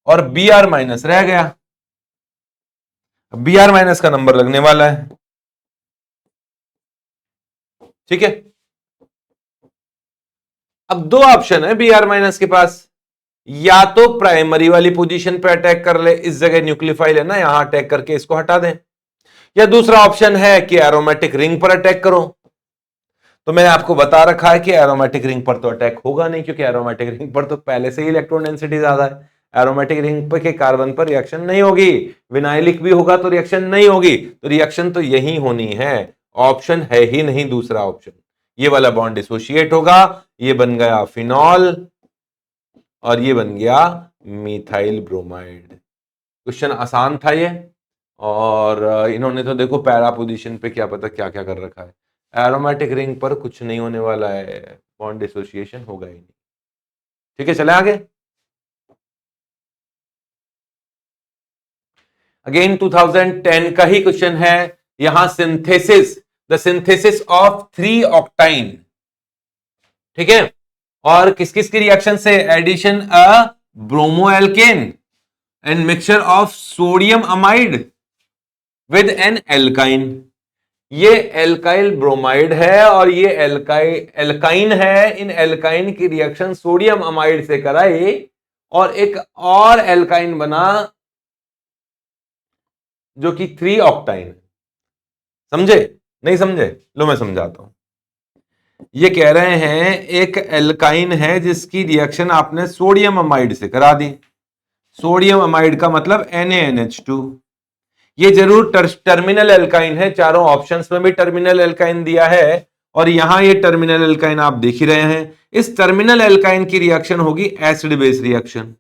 और Br- रह गया। Br- का नंबर लगने वाला है, ठीक है। अब दो ऑप्शन है Br- के पास, या तो प्राइमरी वाली पोजीशन पे अटैक कर ले, इस जगह न्यूक्लियोफाइल है ना, यहां अटैक करके इसको हटा दें, या दूसरा ऑप्शन है कि एरोमेटिक रिंग पर अटैक करो। तो मैंने आपको बता रखा है कि एरोमेटिक रिंग पर तो अटैक होगा नहीं, क्योंकि एरोमेटिक रिंग पर तो पहले से ही इलेक्ट्रॉन डेंसिटी ज्यादा है, एरोमेटिक रिंग पर के कार्बन पर रिएक्शन नहीं होगी। विनाइलिक भी होगा तो रिएक्शन नहीं होगी, तो रिएक्शन तो यही होनी है, ऑप्शन है ही नहीं दूसरा ऑप्शन। ये वाला बॉन्ड डिसोशिएट होगा, ये बन गया फिनॉल, और ये बन गया मिथाइल ब्रोमाइड। क्वेश्चन आसान था ये, और इन्होंने तो देखो पैरा पोजीशन पे क्या पता क्या क्या कर रखा है। एरोमेटिक रिंग पर कुछ नहीं होने वाला है, बॉन्ड डिसोसिएशन होगा ही नहीं। ठीक है, चले आगे। अगेन 2010 का ही क्वेश्चन है, यहां synthesis, the synthesis of 3 octyne, ठीक है, और किस किस की रिएक्शन से, addition a bromo alkane and mixture of sodium amide with an alkyne. ये एल्काइल ब्रोमाइड है और ये एल्काइन है, इन एल्काइन की रिएक्शन सोडियम अमाइड से कराई और एक और एल्काइन बना जो कि 3 ऑक्टाइन। समझे नहीं समझे? लो मैं समझाता हूं। ये कह रहे हैं एक एल्काइन है जिसकी रिएक्शन आपने सोडियम अमाइड से करा दी, सोडियम अमाइड का मतलब NaNH2। ये जरूर टर्मिनल एल्काइन है, चारों ऑप्शंस में भी टर्मिनल एल्काइन दिया है, और यहां ये टर्मिनल एल्काइन आप देख ही रहे हैं। इस टर्मिनल एल्काइन की रिएक्शन होगी एसिड बेस रिएक्शन।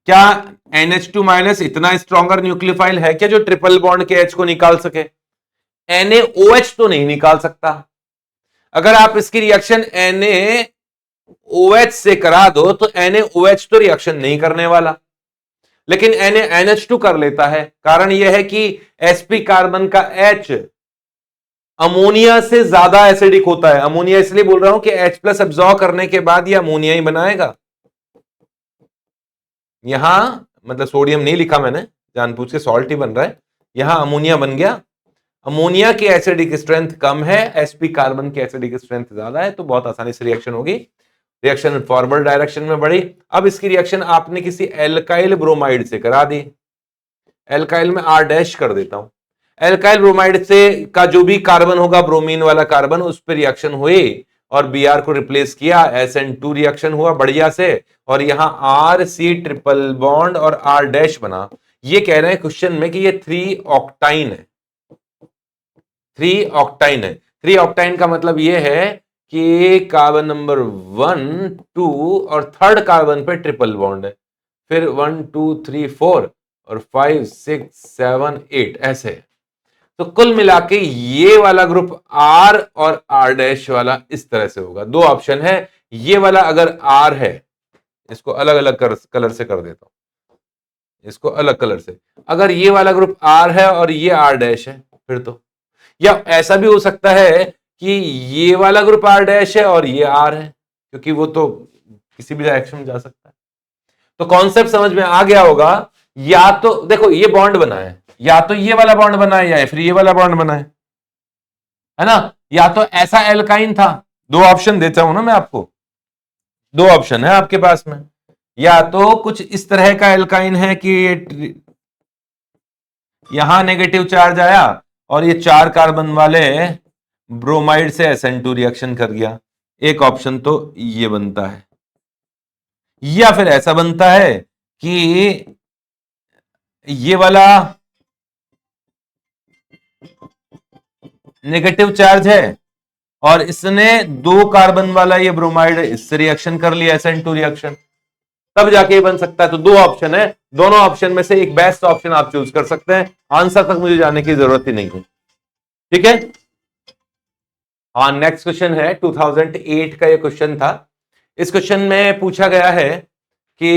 क्या NH2- इतना स्ट्रॉन्गर न्यूक्लियोफाइल है क्या जो ट्रिपल बॉन्ड के H को निकाल सके? NaOH तो नहीं निकाल सकता। अगर आप इसकी रिएक्शन NaOH से करा दो तो NaOH तो रिएक्शन नहीं करने वाला, लेकिन NaNH2 कर लेता है। कारण यह है कि sp कार्बन का H अमोनिया से ज्यादा एसिडिक होता है। अमोनिया इसलिए बोल रहा हूं कि H+ एब्जॉर्ब करने के बाद यह अमोनिया ही बनाएगा। यहां मतलब सोडियम नहीं लिखा मैंने, जानबूझ के सॉल्ट ही बन रहा है, यहां अमोनिया बन गया, अमोनिया की एसिडिक स्ट्रेंथ कम है, sp कार्बन की एसिडिक स्ट्रेंथ ज्यादा है, तो बहुत आसानी से रिएक्शन होगी। रिएक्शन फॉरवर्ड डायरेक्शन में बढ़ी। अब इसकी रिएक्शन आपने किसी एल्काइल ब्रोमाइड से करा दी। एल्काइल में R डैश कर देता हूं। एल्काइल ब्रोमाइड से का जो भी कार्बन होगा, ब्रोमीन वाला कार्बन, उस पर रिएक्शन हुई और Br को रिप्लेस किया, SN2 रिएक्शन हुआ बढ़िया से, और यहां RC ट्रिपल बॉन्ड और R डैश बना। ये कह रहे हैं क्वेश्चन में कि ये 3 ऑक्टाइन है। 3 ऑक्टाइन है। 3 ऑक्टाइन का मतलब ये है कि कार्बन नंबर 1, 2 और थर्ड कार्बन पे ट्रिपल बॉन्ड है, फिर 1, 2, 3, 4 और 5, 6, 7, 8 ऐसे। तो कुल मिला के ये वाला ग्रुप R और R डैश वाला इस तरह से होगा। दो ऑप्शन है। ये वाला अगर R है, इसको अलग अलग कलर से कर देता हूं, इसको अलग कलर से। अगर ये वाला ग्रुप R है और ये R डैश है, फिर तो, या ऐसा भी हो सकता है कि ये वाला ग्रुप R डैश है और ये R है, क्योंकि वो तो किसी भी डायरेक्शन में जा सकता है। तो कॉन्सेप्ट समझ में आ गया होगा। या तो देखो ये बॉन्ड बना है, या तो ये वाला बॉन्ड बना है या फिर ये वाला बॉन्ड बना है ना। या तो ऐसा एल्काइन था, दो ऑप्शन देता हूं ना मैं आपको, दो ऑप्शन है आपके पास में। या तो कुछ इस तरह का एल्काइन है कि यहां नेगेटिव चार्ज आया और ये 4 कार्बन वाले ब्रोमाइड से SN2 रिएक्शन कर गया। एक ऑप्शन तो ये बनता है। या फिर ऐसा बनता है कि ये वाला नेगेटिव चार्ज है और इसने 2 कार्बन वाला ये ब्रोमाइड इससे रिएक्शन कर लिया, SN2 रिएक्शन, तब जाके ये बन सकता है। तो दो ऑप्शन है, दोनों ऑप्शन में से एक बेस्ट ऑप्शन आप चूज कर सकते हैं। आंसर तक मुझे जाने की जरूरत ही नहीं है, ठीक है। हाँ, नेक्स्ट क्वेश्चन है 2008 का ये क्वेश्चन था। इस क्वेश्चन में पूछा गया है कि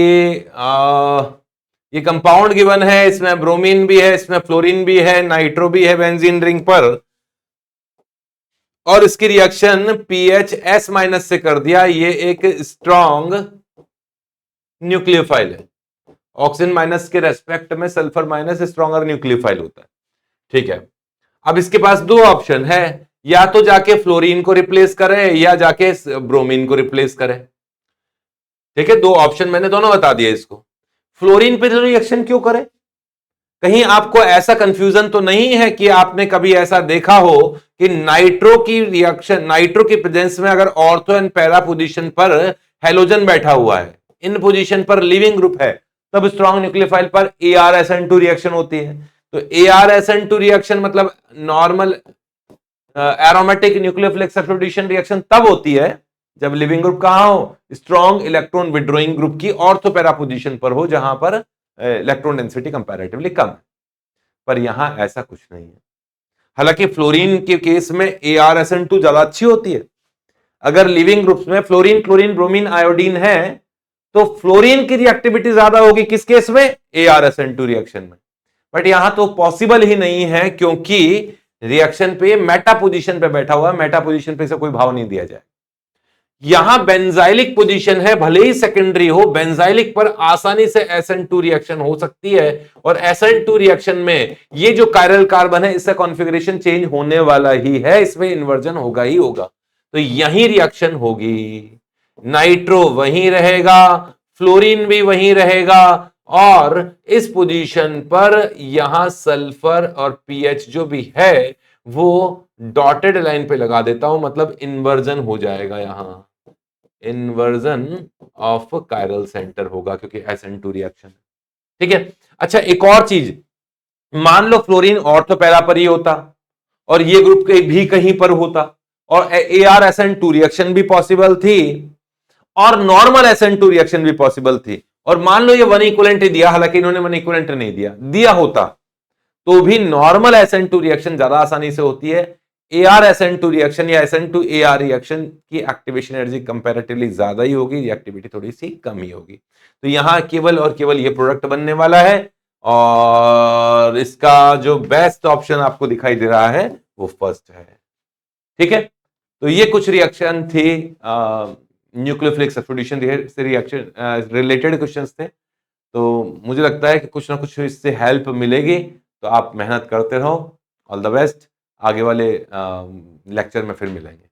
ये कंपाउंड गिवन है, इसमें ब्रोमीन भी है, इसमें फ्लोरीन भी है, नाइट्रो भी है बेंजीन रिंग पर, और इसकी रिएक्शन pH S- से कर दिया। ये एक स्ट्रॉन्ग न्यूक्लियोफाइल है। ऑक्सीजन माइनस के रेस्पेक्ट में सल्फर माइनस स्ट्रॉन्गर न्यूक्लियोफाइल होता है, ठीक है। अब इसके पास दो ऑप्शन है, या तो जाके फ्लोरीन को रिप्लेस करे या जाके ब्रोमीन को रिप्लेस करे, ठीक है। दो ऑप्शन मैंने दोनों बता दिए इसको। फ्लोरीन पे रिएक्शन क्यों करे? कहीं आपको ऐसा कंफ्यूजन तो नहीं है कि आपने कभी ऐसा देखा हो कि नाइट्रो की रिएक्शन, नाइट्रो की प्रेजेंस में अगर ऑर्थो एंड पैरा पोजीशन पर हेलोजन बैठा हुआ है, इन पोजीशन पर लिविंग ग्रुप है, तब स्ट्रॉन्ग न्यूक्लियोफाइल पर ArSN2 रिएक्शन होती है। तो ArSN2 रिएक्शन मतलब normal aromatic nucleophilic substitution reaction तब होती है जब लिविंग ग्रुप कहां हो, स्ट्रॉन्ग इलेक्ट्रॉन विड्रॉइंग ग्रुप की ऑर्थो पैरा पोजीशन पर हो, जहां पर इलेक्ट्रॉन डेंसिटी कंपैरेटिवली कम है। पर यहां ऐसा कुछ नहीं है। हालांकि फ्लोरीन के केस में ArSN2 ज्यादा अच्छी होती है। अगर लिविंग ग्रुप्स में फ्लोरीन, क्लोरीन, ब्रोमीन, आयोडीन है, तो फ्लोरीन की रिएक्टिविटी ज्यादा होगी किस केस में? ArSN2 रिएक्शन में। बट यहां तो पॉसिबल ही नहीं है, क्योंकि रिएक्शन पे मेटा पोजीशन पे बैठा हुआ है, मेटा पोजीशन पे से कोई भाव नहीं दिया जाए। यहां बेंजाइलिक पोजीशन है, भले ही सेकेंडरी हो, बेंजाइलिक पर आसानी से SN2 रिएक्शन हो सकती है, और SN2 रिएक्शन में ये जो कायरल कार्बन है इसका कॉन्फ़िगरेशन चेंज होने वाला ही है, इसमें इन्वर्जन होगा ही होगा। तो यही रिएक्शन होगी, नाइट्रो वहीं रहेगा, फ्लोरीन भी वहीं रहेगा, और इस पोजीशन पर यहां सल्फर और pH जो भी है वो डॉटेड लाइन पे लगा देता हूं, मतलब इन्वर्जन हो जाएगा, यहां इन्वर्जन ऑफ कायरल सेंटर होगा, क्योंकि SN2 रिएक्शन, ठीक है। अच्छा, एक और चीज, मान लो फ्लोरीन ऑर्थो पैरा पर ही होता और ये ग्रुप भी कहीं पर होता, और ArSN2 रिएक्शन भी पॉसिबल थी और नॉर्मल SN2 रिएक्शन भी पॉसिबल थी, और मान लो ये वन इक्विवेलेंट ही दिया, हालांकि इन्होंने वन इक्विवेलेंट नहीं दिया होता तो भी नॉर्मल SN2 रिएक्शन ज्यादा आसानी से होती है। ArSN2 रिएक्शन या SN2AR रिएक्शन की एक्टिवेशन एनर्जी कंपैरेटिवली ज्यादा ही होगी, रिएक्टिविटी थोड़ी सी कम ही होगी। तो यहां केवल और केवल ये प्रोडक्ट बनने वाला है, और इसका जो बेस्ट ऑप्शन आपको दिखाई दे रहा है वो फर्स्ट है, ठीक है। तो ये कुछ रिएक्शन थी, न्यूक्लियोफिलिक सब्स्टिट्यूशन से रिएक्शन रिलेटेड क्वेश्चंस थे। तो मुझे लगता है कि कुछ ना कुछ इससे हेल्प मिलेगी, तो आप मेहनत करते रहो। All the best. आगे वाले लेक्चर में फिर मिलेंगे।